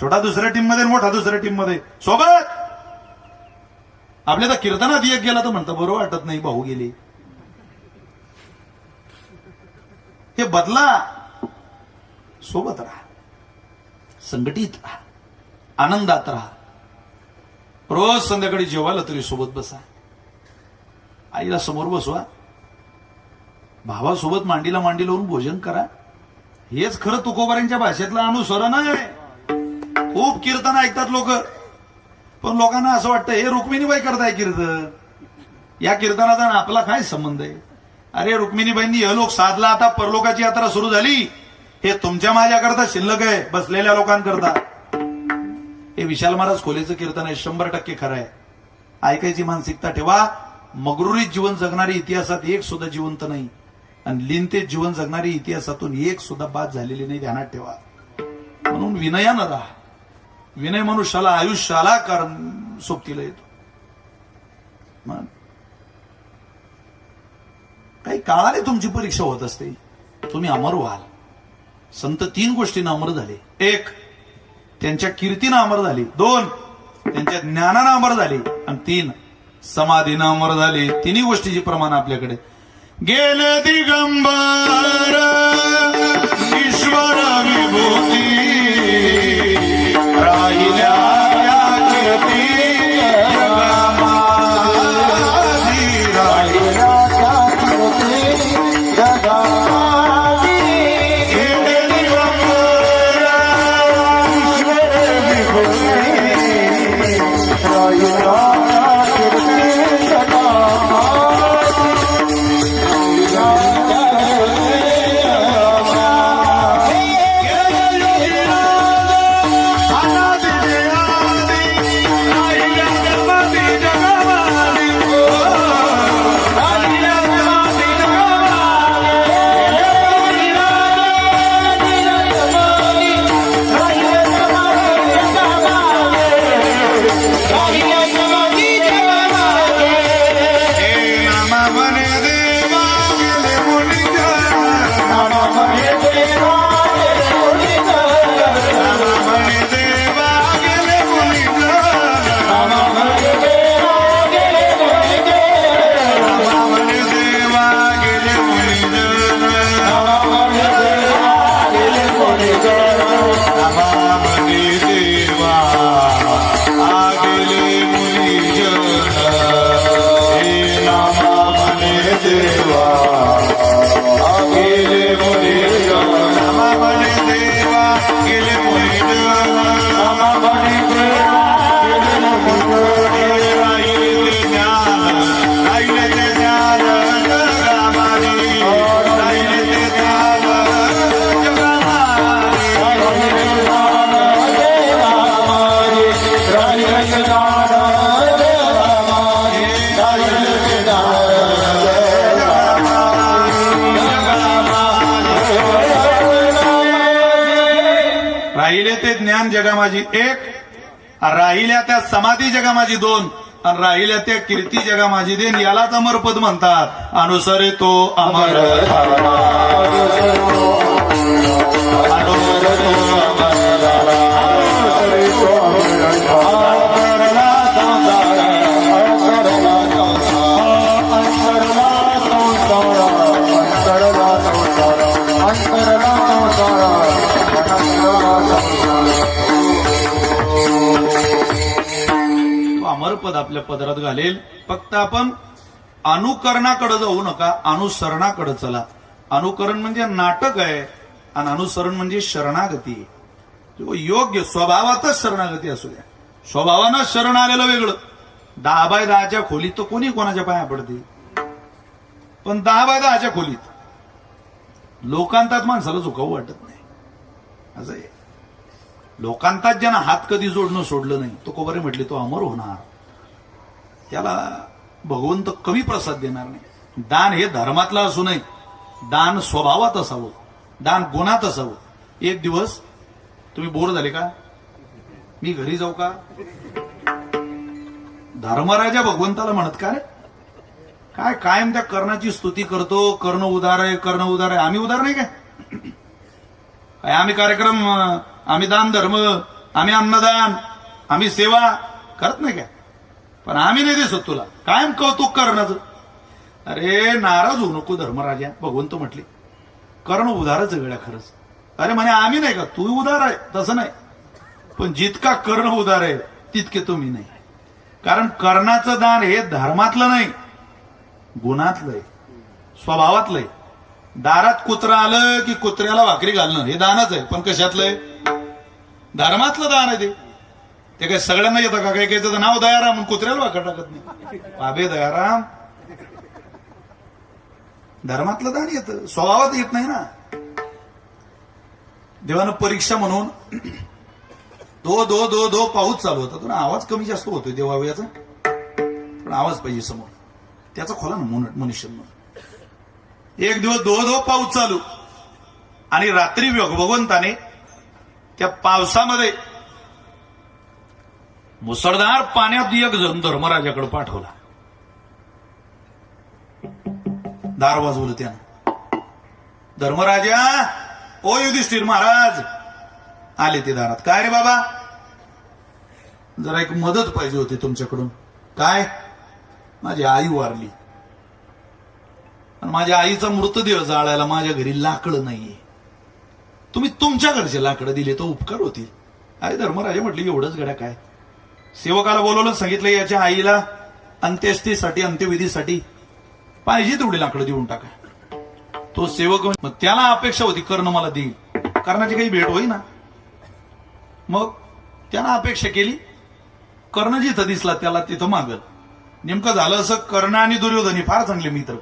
छोटा दुसऱ्या टीम मध्ये, मोठा दुसऱ्या टीम मध्ये सोबत. आपल्या तर कीर्तनात एक गेला तर म्हणतं बरं वाटत नाही, भाऊ गेले. हे बदला. सोबत राहा, संघटित राहा, आनंदात राहा. रोज संध्याकाळी जेवायला तरी सोबत बसा. आईला समोर बसवा, भावासोबत मांडीला मांडी लावून भोजन करा. हेच खरं तुकोबारांच्या भाषेतलं अनुसरण आहे. खूप कीर्तन ऐकतात लोक, पण लोकांना असं वाटतं हे रुक्मिणीबाई करताय कीर्तन, या कीर्तनाचा आपला काय संबंध आहे. अरे रुक्मिणीबाईंनी हे लोक साधला. आता परलोकाची यात्रा सुरू झाली. हे तुमच्या माझ्याकरता शिल्लक आहे, बसलेल्या लोकांकरता. हे विशाल महाराज खोलेचं कीर्तन आहे, 100% खरं आहे. ऐकायची मानसिकता ठेवा. मगरुरीत जीवन जगणारी इतिहासात एक सुद्धा जिवंत नाही, आणि लिनतेच जीवन जगणारी इतिहासातून एक सुद्धा बाद झालेली नाही. ध्यानात ठेवा. म्हणून विनयानं राहा. विनय मनुष्याला आयुष्याला कारण सोबतीला येतो. काही काळाने तुमची परीक्षा होत असते. तुम्ही अमर व्हाल. संत 3 गोष्टीनं अमर झाले. 1 त्यांच्या कीर्तीनं अमर झाली. 2 त्यांच्या ज्ञानानं अमर झाली. आणि 3 समाधीनं अमर झाले. 3 गोष्टीची प्रमाण आपल्याकडे. गेले दिगंबर ईश्वर विभूती, राहिल्या कीर्ती जगा राहिले ते ज्ञान जगा माझी एक, राहिल्या त्या समाधी जगा माझी दोन, आणि राहिल्या त्या कीर्ती जगा माझी देन. यालाच अमरपद म्हणतात. अनुसरे तो अमर अमरपद आपल्या पदरात घालेल. फक्त आपण अनुकरणाकडे जाऊ नका, अनुसरणाकडे चला. अनुकरण म्हणजे नाटक आहे आणि अनुसरण म्हणजे शरणागती. योग्य स्वभावातच शरणागती असू द्या. स्वभावानं शरण आलेलं वेगळं. 10x10च्या खोलीत तर कोणी कोणाच्या पाया पडते, पण 10x10च्या खोलीत लोकांतात माणसाला झुकावं वाटत नाही. असं आहे. लोकांतात ज्यानं हात कधी जोडणं सोडलं नाही, तो कोबरे म्हटले तो अमर होणार. त्याला भगवंत कमी प्रसाद देणार नाही. दान हे धर्मातलं असू नये, दान स्वभावात असावं, दान गुणात असावं. एक दिवस तुम्ही बोर झाले का, मी घरी जाऊ का, धर्मराजा भगवंताला म्हणत का रे, काय कायम त्या कर्णाची स्तुती करतो, कर्ण उदार आहे, कर्ण उदार आहे. आम्ही उदार नाही काय आम्ही कार्यक्रम, आम्ही दान धर्म, आम्ही अन्नदान, आम्ही सेवा करत नाही काय, पण आम्ही नाही दिसत तुला कायम कौतुक करण्याचं. अरे नाराज होऊ नको धर्मराजा, भगवंत म्हटले कर्ण उदारच वेळा खरंच. अरे म्हणे आम्ही नाही का, तू उदार आहे तसं नाही, पण जितका कर्ण उदार आहे तितके तुम्ही नाही. कारण कर्णाचं दान हे धर्मातलं नाही, गुणातलं आहे, स्वभावातलं आहे. दारात कुत्रा आलं की कुत्र्याला भाकरी घालणं हे दानच आहे, पण कशातलंय, धर्मातलं दान आहे ते. ते काय सगळ्यांना येतं का, काही काही नाव दयाराम, कुत्र्याला भाकर टाकत नाही. बाबे दयाराम, धर्मातलं दान येतं, स्वभावात येत नाही ना. देवानं परीक्षा म्हणून दो दो दो दो पाऊस चालू होता. ना आवाज कमी जास्त होतोय देवाव्याचा, पण आवाज पाहिजे समोर, त्याचा खोला ना मनुष्यांना. एक दिवस दो दो पाऊस चालू, आणि रात्री भगवंताने त्या पावसामध्ये मुसळधार पाण्यात एक जण धर्मराजाकडे पाठवला. दार वाजवलं त्यानं. धर्मराजा, ओ युधिष्ठिर महाराज आले ते दारात. काय रे बाबा, जरा एक मदत पाहिजे होती तुमच्याकडून. काय, माझी आई वारली आणि माझ्या आईचा मृतदेह जाळायला माझ्या घरी लाकडं नाहीये. तुम्ही तुमच्या घरचे लाकडं दिले तर उपकार होतील. अरे धर्मराजा म्हटले एवढंच गड्या काय. सेवकाला बोलवलं, सांगितलं याच्या आईला अंत्येष्टीसाठी अंत्यविधीसाठी पाहिजे तेवढी लाकडं देऊन टाका. तो सेवक, मग त्याला अपेक्षा होती कर्ण मला देईल, कर्णाची काही भेट होई ना. मग त्यानं अपेक्षा केली, कर्ण जिथं दिसला त्याला तिथं मागल. नेमकं झालं असं, कर्ण आणि दुर्योधनी फार चांगले मित्र.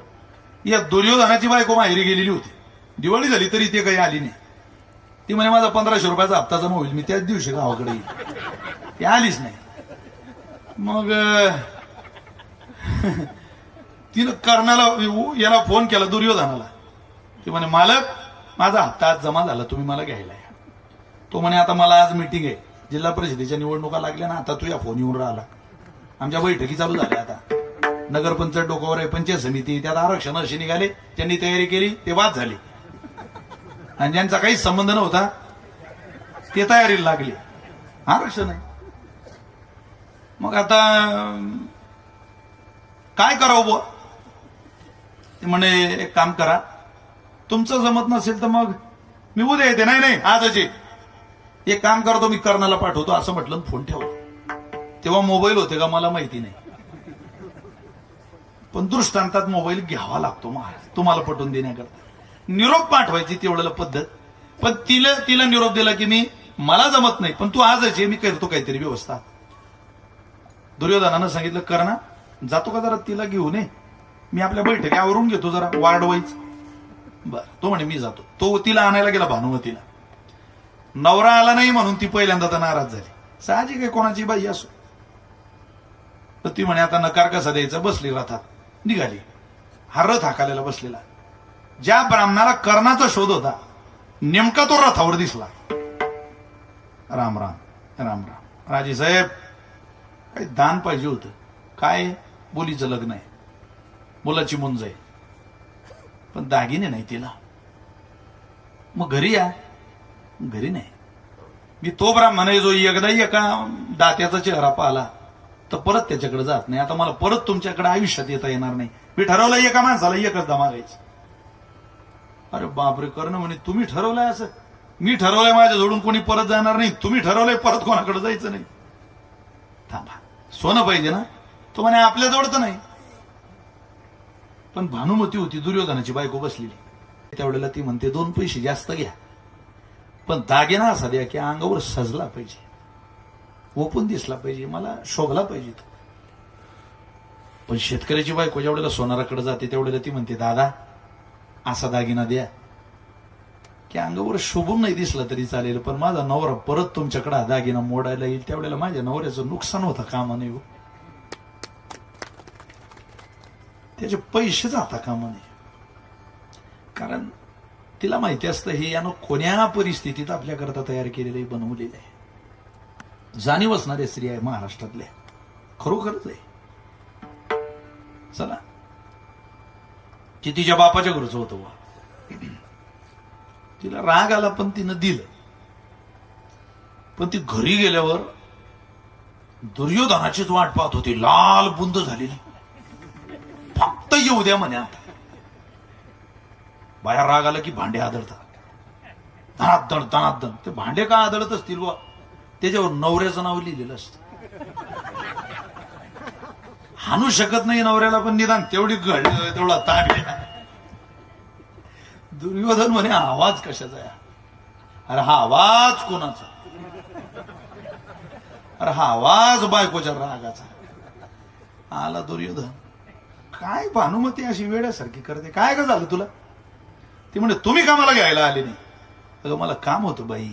या दुर्योधनाची बायको माहेरी गेलेली होती. दिवाळी झाली तरी ते काही आली नाही. ती म्हणे माझा 1500 रुपयाचा हप्ता जमा होईल, मी त्याच दिवशी गावाकडे येईल. ती आलीच नाही. मग तिनं कर्णाला याला फोन केला, दुर्योधनाला. ती म्हणे मालक, माझा हप्ता आज जमा झाला, तुम्ही मला घ्यायला या. तो म्हणे आता मला आज मीटिंग आहे, जिल्हा परिषदेच्या निवडणुका लागल्या ना, आता तू या फोन येऊन राहिला. आमच्या बैठकी चालू झाल्या आता, नगरपंचायत डोकावर आहे, पंचायत समिती, त्यात आरक्षण अशी निघाले, त्यांनी तयारी केली, ते बाद झाले. आणि ज्यांचा काहीच संबंध नव्हता ते तयारीला लागले, आरक्षण आहे. मग आता काय करावं बुवा. ते म्हणे एक काम करा, तुमचं जमत नसेल तर मग मी उद्या येते. नाही नाही आजच ये. एक काम करतो, मी कर्णाला पाठवतो असं म्हटलं, फोन ठेवला. तेव्हा मोबाईल होते का मला माहिती नाही, पण दृष्टांतात मोबाईल घ्यावा लागतो महाराज, तुम्हाला पटवून देण्याकरता. निरोप पाठवायची तेवढ्याला पद्धत, पण तिला निरोप दिला की मी मला जमत नाही, पण तू आजच ये, मी करतो काहीतरी व्यवस्था. दुर्योधनानं सांगितलं, कर्णा जातो का जरा तिला घेऊन ये, मी आपल्या बैठकी आवरून घेतो जरा वार्ड वाईज. बर, तो म्हणे मी जातो. तो तिला आणायला गेला भानुमतीला. नवरा आला नाही म्हणून ती पहिल्यांदा तर नाराज झाली. साहजिक आहे, कोणाची बाई असो. तर ती म्हणे आता नकार कसा द्यायचा, बसली रथात. निघाली. हा रथ हाकालेला बसलेला. ज्या ब्राह्मणाला कर्णाचा शोध होता नेमका तो रथावर दिसला. राम राम राम राम. राजे साहेब, काही दान पाहिजे होतं. काय? मुलीचं लग्न आहे, मुलाची मुंज आहे, पण दागिने नाही तिला. मग घरी या. घरी नाही. मी तो ब्राह्मण आहे जो एकदा एका दात्याचा चेहरा पाहिला तर परत त्याच्याकडे जात नाही. आता मला परत तुमच्याकडे आयुष्यात येता येणार नाही. मी ठरवलं एका माणसाला एकचदा मागायचं. अरे बापरे, करणं म्हणे तुम्ही ठरवलंय असं? मी ठरवलंय माझ्या जोडून कोणी परत जाणार नाही. तुम्ही ठरवलंय परत कोणाकडे जायचं नाही. थांबा, सोनं पाहिजे ना? तो म्हणे आपल्या जवळ तर नाही. पण भानुमती होती दुर्योधनाची बायको बसलेली. त्यावेळेला ती म्हणते 2 पैसे जास्त घ्या, पण दागिना असा द्या की अंगावर सजला पाहिजे, ओपून दिसला पाहिजे, मला शोभला पाहिजे. पण शेतकऱ्याची बायको ज्यावेळेला सोनाराकडे जाते त्यावेळेला ती म्हणते दादा असा दागिना द्या की अंगावर शोभून नाही दिसला तरी चालेल, पण माझा नवरा परत तुमच्याकडे हा दागिना मोडायला येईल. त्यावेळेला माझ्या नवऱ्याचं नुकसान होतं कामा नाही हो. त्याचे पैसे जाता कामा नाही. कारण तिला माहिती असतं हे यानं कोण्या परिस्थितीत आपल्याकरता तयार केलेले बनवलेले आहे. जाणीव असणाऱ्या स्त्री आहे महाराष्ट्रातल्या, खरोखरच आहे. चला, की तिच्या बापाच्या घरचं होतं वा. तिला राग आला पण तिनं दिलं. पण ती घरी गेल्यावर दुर्योधनाचीच वाट पाहत होती, लाल बुंद झालेली. फक्त येऊ द्या म्हणे. आता बाहेर राग आला की भांडे आदळतात, धनादण धनादण. ते भांडे का आदळत असतील वा? त्याच्यावर नवऱ्याचं नाव लिहिलेलं असतं. हाणू शकत नाही नवऱ्याला, पण निदान तेवढी घडलं तेवढा ताण घ्या. दुर्योधन म्हणे आवाज कशाचा आहे? अरे हा आवाज कोणाचा? अरे हा आवाज बायकोच्या रागाचा. आला दुर्योधन. काय भानुमती अशी वेड्यासारखी करते? काय का झालं तुला? ती म्हणजे तुम्ही कामाला घ्यायला आले नाही. अगं मला काम होतं बाई.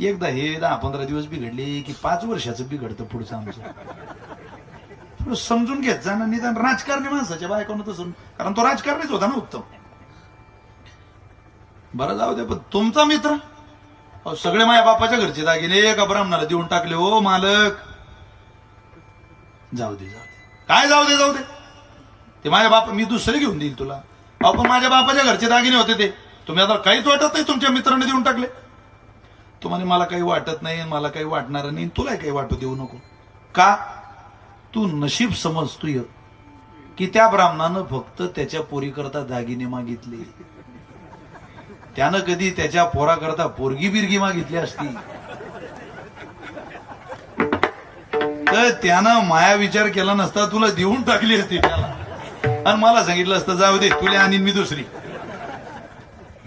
एकदा हे 10-15 दिवस बिघडले की 5 वर्षाचं बिघडतं पुढचं आमचं. थोडं समजून घेत जा ना. निदान राजकारणी माणसाच्या बायकोनं तसं, कारण तो राजकारणीच होता ना उत्तम. बरं जाऊ दे, पण तुमचा मित्र सगळे माझ्या बापाच्या घरचे दागिने एका ब्राह्मणाला देऊन टाकले हो मालक. जाऊ दे जाऊ दे. काय जाऊ दे जाऊ दे? ते माझ्या बाप, मी दुसरे घेऊन देईल तुला. आपण माझ्या बापाच्या घरचे दागिने होते ते तुम्ही आता काहीच वाटत नाही तुमच्या मित्राने देऊन टाकले. तुम्हाला मला काही वाटत नाही, मला काही वाटणार नाही, तुला काही वाटू देऊ नको. का? तू नशीब समजतोय की त्या ब्राह्मणानं फक्त त्याच्या पोरीकरता दागिने मागितले. त्यानं कधी त्याच्या पोराकरता पोरगी बिरगी मागितली असती तर त्यानं माया विचार केला नसता, तुला देऊन टाकली असती त्याला, आणि मला सांगितलं असतं जाऊ दे तुला आणि मी दुसरी.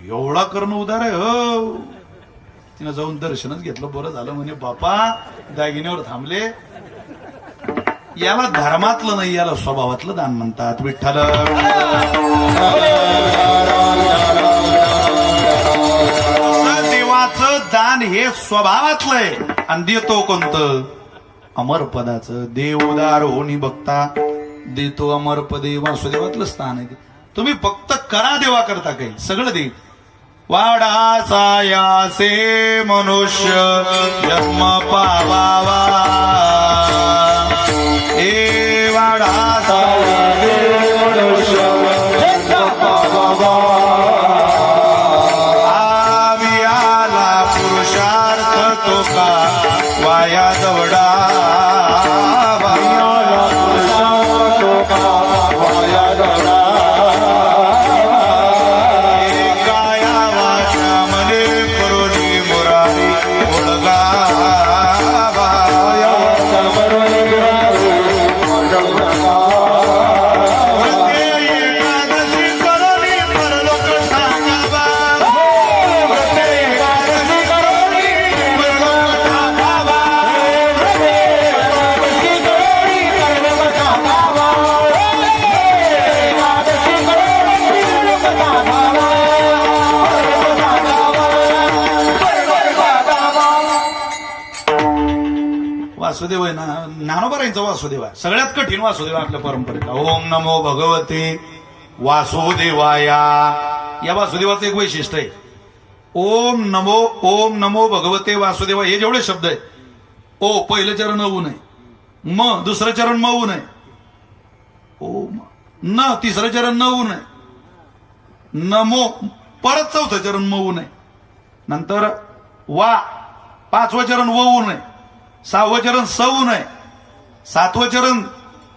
एवढा करणं उदार आहे हो. तिनं जाऊन दर्शनच घेतलं. बरं झालं म्हणे बापा दागिन्यावर थांबले. याला धर्मातलं नाही, याला स्वभावातलं दान म्हणतात. विठ्ठल देवाचं दान हे स्वभावातलं आहे. आणि देतो कोणतं? अमरपदाचं. देवदार होणी बघता देतो अमरपदे. वासुदेवातलं स्थान आहे. तुम्ही फक्त करा देवा करता काही, सगळं दे. वाडासायासे मनुष्य जन्म पावावा. हे वाडासायासे मनुष्य जन्म पावावा. आवियाला पुरुषार्थ तो का वाया दवडा. वासुदेव आहे ना, ज्ञानोबारांचा वासुदेव आहे. सगळ्यात कठीण वासुदेव आपल्या परंपरेला. ओम नमो भगवते वासुदेवाया. या वासुदेवाचं एक वैशिष्ट्य आहे. ओम नमो भगवते वासुदेवा, हे जेवढे शब्द आहे, ओ पहिलं चरण ऊ नये, म दुसरं चरण म ऊ नये, ओम न तिसरं चरण न ऊ नये, नमो परत चौथं चरण म ऊ नये, नंतर वा पाचवं चरण व ऊ नये, सहावं चरण स ऊ नये, सातवं चरण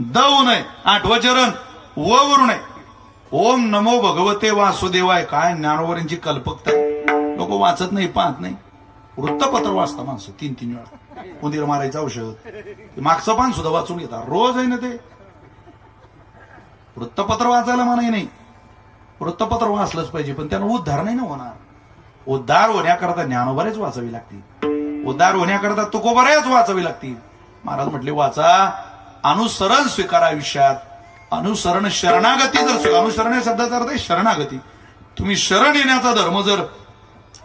द ऊ नये, आठवं चरण व वरू नये. ओम नमो भगवते वासुदेवाय. काय ज्ञानोबरांची कल्पकता आहे. लोक वाचत नाही, पाहत नाही. वृत्तपत्र वाचता माणसं 3-3 वेळा. उंदीर मारायचं औषध, मागचं पान सुद्धा वाचून घेतात. रोज आहे ना ते. वृत्तपत्र वाचायला मनाई नाही. वृत्तपत्र वाचलंच पाहिजे, पण त्यानं उद्धार नाही ना होणार. उद्धार होण्याकरता ज्ञानोबरेच वाचावी लागतील. उद्धार होण्याकरता तुकोबऱ्याच वाचावी लागतील. महाराज म्हटले वाचा, अनुसरण स्वीकारा आयुष्यात. अनुसरण शरणागती जर अनुसरण या शब्दाचा अर्थ आहे शरणागती. तुम्ही शरण येण्याचा धर्म जर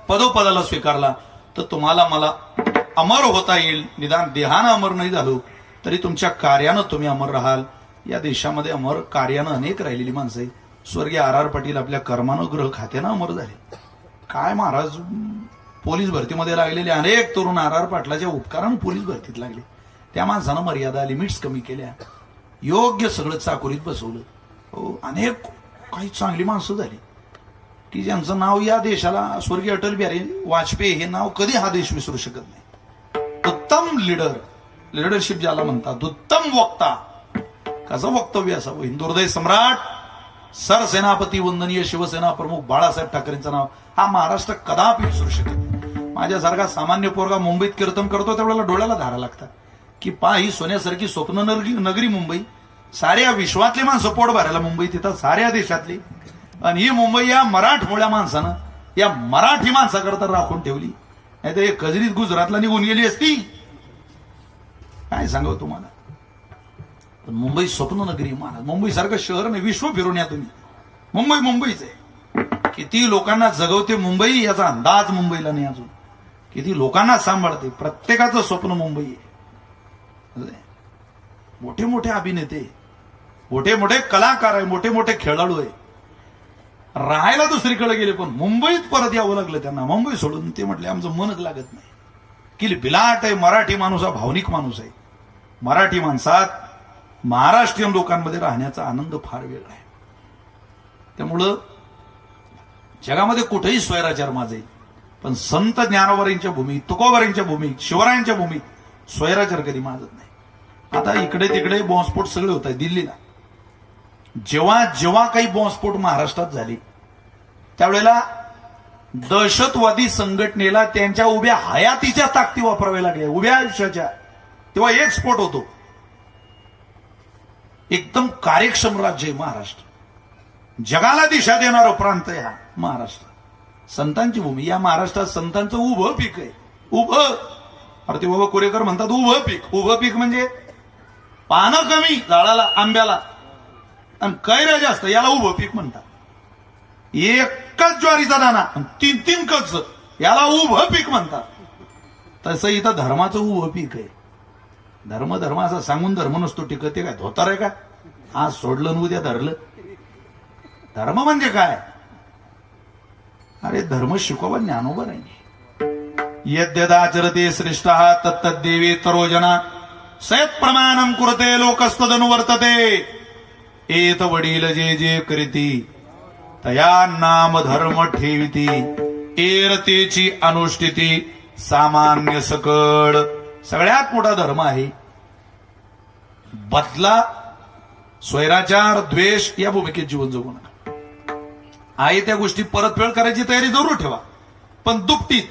पदोपदाला स्वीकारला तर तुम्हाला मला अमर होता येईल. निदान देहानं अमर नाही झालो तरी तुमच्या कार्यानं तुम्ही अमर राहाल. या देशामध्ये अमर कार्यानं अनेक राहिलेली माणसं आहे. स्वर्गीय R.R. पाटील आपल्या कर्मानं गृह खात्यानं अमर झाले. काय महाराज, पोलीस भरतीमध्ये लागलेले अनेक तरुण R.R. पाटलाच्या उपकारानं पोलीस भरतीत लागले. त्या माणसानं मर्यादा लिमिट्स कमी केल्या, योग्य सगळं चाकोरीत बसवलं. हो, अनेक काही चांगली माणसं झाली की ज्यांचं नाव या देशाला, स्वर्गीय अटल बिहारी वाजपेयी हे नाव कधी हा देश विसरू शकत नाही. उत्तम लीडर, लिडरशिप ज्याला म्हणतात, उत्तम वक्ता. कसं वक्तव्य असावं. हिंदुहृदय सम्राट सरसेनापती वंदनीय शिवसेना प्रमुख बाळासाहेब ठाकरेंचं नाव हा महाराष्ट्र कदापि विसरू शकत नाही. माझ्यासारखा सामान्य पोरगा मुंबईत कीर्तन करतो त्यावेळेला डोळ्याला धारा लागतात की पा ही सोन्यासारखी स्वप्न नगरी मुंबई. साऱ्या विश्वातली माणसं पोट भरायला मुंबईत येतात, साऱ्या देशातली. आणि ही मुंबई या मराठमोळ्या माणसानं, या मराठी माणसाकरता राखून ठेवली. नाही तर हे कजरीत गुजरातला निघून गेली असती. काय सांगावं तुम्हाला. पण मुंबई स्वप्न नगरी महाराज. मुंबई सारखं शहर नाही. विश्व फिरून या तुम्ही. मुंबई मुंबईच आहे. किती लोकांना जगवते मुंबई याचा अंदाज मुंबईला नाही अजून. किती लोकांना सांभाळते. प्रत्येकाचं स्वप्न मुंबई आहे. मोठे मोठे अभिनेते, मोठे मोठे कलाकार आहे, मोठे मोठे खेळाडू आहे, राहायला दुसरीकडे गेले पण मुंबईत परत यावं लागलं त्यांना. मुंबई सोडून ते म्हटले आमचं मनच लागत नाही. की बिलाट आहे. मराठी माणूस हा भावनिक माणूस आहे. मराठी माणसात महाराष्ट्रीयन लोकांमध्ये राहण्याचा आनंद फार वेगळा आहे. त्यामुळं जगामध्ये कुठेही स्वैराचार माझे, पण संत ज्ञानोबरांच्या भूमीत, तुकोबरांच्या भूमीत, शिवरायांच्या भूमीत स्वैराचार कधी माजत नाही. आता इकडे तिकडे बॉम्बस्फोट सगळे होत आहे. दिल्लीला जेव्हा जेव्हा काही बॉम्बस्फोट महाराष्ट्रात झाले त्यावेळेला दहशतवादी संघटनेला त्यांच्या उभ्या हयातीच्या ताकदी वापराव्या लागल्या, उभ्या आयुष्याच्या. तेव्हा एक स्फोट होतो. एकदम कार्यक्षम राज्य आहे महाराष्ट्र. जगाला दिशा देणारा प्रांत आहे हा महाराष्ट्र. संतांची भूमी. या महाराष्ट्रात संतांचं उभं पीक आहे. उभं. अरे ते बाबा कोरेकर म्हणतात उभं पीक. उभं पीक म्हणजे पानं कमी झाडाला, आंब्याला, आणि कैऱ्या जास्त, याला उभं पीक म्हणतात. एकच ज्वारीचा दाना 3-3 कच, याला उभं पीक म्हणतात. तसं इथं धर्माचं उभं पीक आहे. धर्म धर्म असं सांगून धर्म नसतो टिकत. ते काय धोतर आहे का? आज सोडलं आणि उद्या धरलं. धर्म म्हणजे काय? अरे धर्म शिकवा ज्ञानोबर आहे. यद्यदाचरते श्रेष्ठः तत्तद्देवे तरोजना सयत प्रमाणम कुरते लोकस्तदनुवर्तते. एत वडील जे जे करीती तया नाम धर्म ठेविती. एरतेची अनुष्ठिती सामान्य सकळ. सगळ्यात मोठा धर्म आहे बदला, स्वैराचार, द्वेष या भूमिकेत जीवन जगू नका. आहे त्या गोष्टी परतफेड करायची तयारी जरूर ठेवा, पण दुपटीत.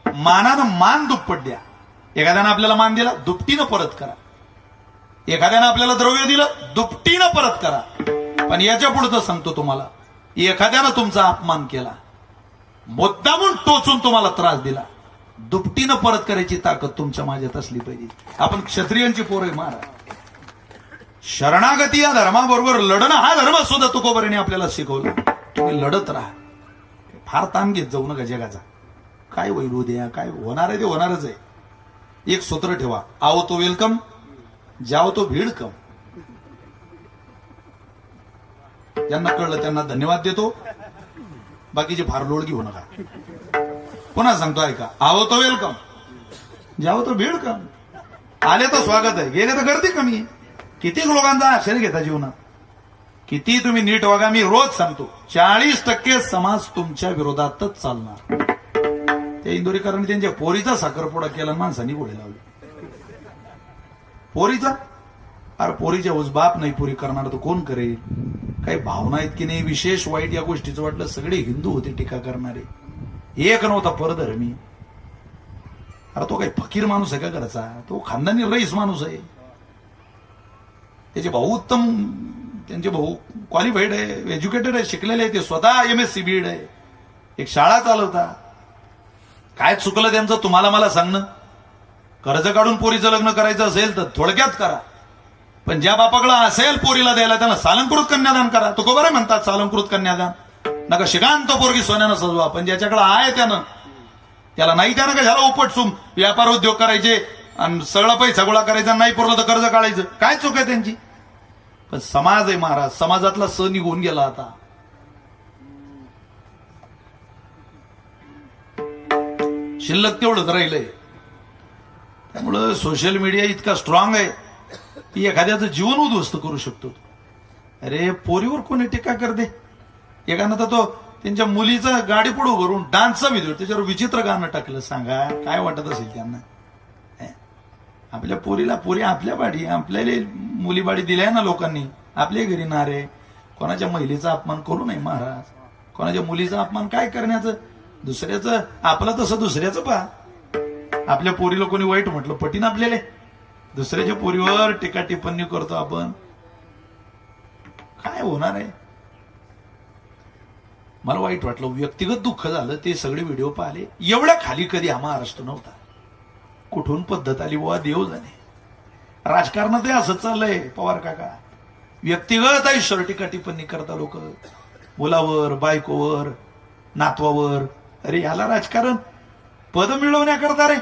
मानानं मान दुप्पट द्या. एखाद्यानं आपल्याला मान दिला दुपटीनं परत करा. एखाद्यानं आपल्याला द्रव्य दिलं दुपटीनं परत करा. पण याच्या पुढचं सांगतो तुम्हाला, एखाद्यानं तुमचा अपमान केला, मुद्दामून टोचून तुम्हाला त्रास दिला, दुपटीनं परत करायची ताकद तुमच्या माझ्यात असली पाहिजे. आपण क्षत्रियांची पोरं आहे महाराज. शरणागती या धर्माबरोबर लढणं हा धर्म सुद्धा तुकोबरांनी आपल्याला शिकवला. तुम्ही लढत राहा. फार ताण घेत जाऊ नका जगाचा. काय होईल उद्या, काय होणार आहे ते होणारच आहे. एक सूत्र ठेवा, आओ तो वेलकम, जाओ तो भीड कम. ज्यांना कळलं त्यांना धन्यवाद देतो. बाकीचे फार लोड घेऊ नका. पुन्हा सांगतो ऐका, आहो तो वेलकम, जावं तो वेलकम. आले तर स्वागत आहे, गेले तर गर्दी कमी आहे. किती लोकांचा आश्रय घेता जीवनात, किती तुम्ही नीट वागा. मी रोज सांगतो 40% समाज तुमच्या विरोधातच चालणार. त्या इंदोरीकरांनी त्यांच्या पोरीचा साखरपुडा केला आणि माणसांनी गोळे लावले. पोरीचा, अरे पोरीच्या उस बाप नाही पोरी करणार तर कोण करेल. काही भावना आहेत की नाही. विशेष वाईट या गोष्टीचं वाटलं सगळे हिंदू होते टीका करणारे, एक नव्हता परधर्मी. अरे तो काही फकीर माणूस आहे का घरचा, तो खानदानी रईस माणूस आहे. त्याचे भाऊ उत्तम, त्यांचे भाऊ क्वालिफाईड आहे, एज्युकेटेड आहे, शिकलेले आहे. ते स्वतः MSc BEd आहे, एक शाळा चालवता. काय चुकलं त्यांचं तुम्हाला मला सांगणं. कर्ज काढून पोरीचं लग्न करायचं असेल तर थोडक्यात करा, पण ज्या बापाकडे असेल पोरीला द्यायला त्यांना सालंकृत कन्यादान करा. तो बरं म्हणतात सालंकृत कन्यादान, नका शिकांत पोरगी सोन्यानं सजवा. पण ज्याच्याकडे आहे त्याला नाही, त्यानं का झाला उपटसूम व्यापार उद्योग करायचे आणि सगळा पैसा गोळा करायचा, नाही पुरलं तर कर्ज काढायचं. काय चूक आहे त्यांची. पण समाज आहे महाराज, समाजातला स निघून गेला आता. शिल्लक तेवढंच राहिलंय. त्यामुळं सोशल मीडिया इतका स्ट्रॉंग आहे की एखाद्याचं जीवन उद्ध्वस्त करू शकतो. अरे पोरीवर कोणी टीका करते. एकानं तर तो त्यांच्या मुलीचा गाडी पुढे भरून डान्सचा व्हिडिओ, त्याच्यावर विचित्र गाणं टाकलं. सांगा काय वाटत असेल त्यांना. आपल्या पोरीला, पोरी आपल्या बाडी, आपल्याला मुली बाडी दिल्या ना लोकांनी, आपल्या घरी नारे. कोणाच्या महिलेचा अपमान करू नये महाराज, कोणाच्या मुलीचा अपमान काय करण्याचं. दुसऱ्याचं आपलं तसं दुसऱ्याचं पहा. आपल्या पोरीला कोणी वाईट म्हटलं पटीन आपल्याला, दुसऱ्याच्या पोरीवर टीका टिप्पणी करतो आपण. काय होणार आहे. मला वाईट वाटलं, व्यक्तिगत दुःख झालं. ते सगळे व्हिडिओ पाहिले. एवढ्या खाली कधी हा महाराष्ट्र नव्हता. कुठून पद्धत आली बुवा देव जाणे. राजकारणात असंच चाललंय पवार काका. व्यक्तिगत आयुष्यावर टीका टिप्पणी करता लोक, मुलावर, बायकोवर, नातवावर. अरे याला राजकारण पद मिळवण्याकरता रे.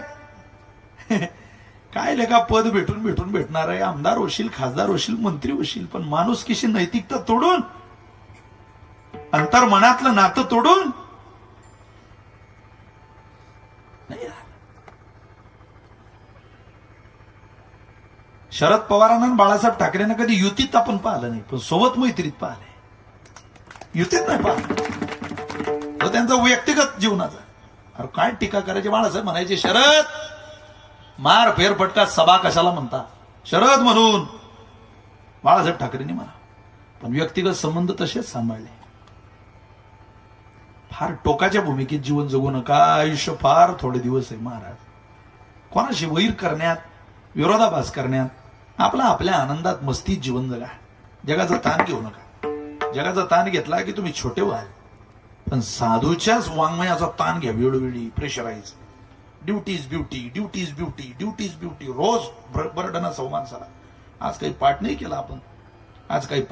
काय लेखा पद भेटून भेटणार आहे. आमदार होशील, खासदार होशील, मंत्री होशील, पण माणुसकीशी नैतिकता तोडून, अंतर मनातलं नातं तोडून नाही. शरद पवारांना बाळासाहेब ठाकरेंना कधी युतीत आपण पाहिलं नाही, पण सोबत मैत्रीत पाहिलंय. युतीत नाही पाहिलं तर त्यांचा व्यक्तिगत जीवनाचा. अरे काय टीका करायची. बाळासाहेब म्हणायचे शरद मार फेरफटका सभा कशाला म्हणता. शरद म्हणून बाळासाहेब ठाकरेंनी म्हणा, पण व्यक्तिगत संबंध तसेच सांभाळले. फार टोकाच्या भूमिकेत जीवन जगू नका. आयुष्य फार थोडे दिवस आहे महाराज. कोणाशी वैर करण्यात, विरोधाभास करण्यात, आपल्या आनंदात मस्तीत जीवन जगा. जगाचा ताण घेऊ नका. जगाचा ताण घेतला की तुम्ही छोटे व्हाल, पण साधूच्याच वाङ्मयाचा ताण घ्या. वेळोवेळी pressurise. Duty is beauty, duty is beauty, duty is beauty. रोज बर्डन असावं माणसाला. आज काही पाठ नाही केला आपण, आज काही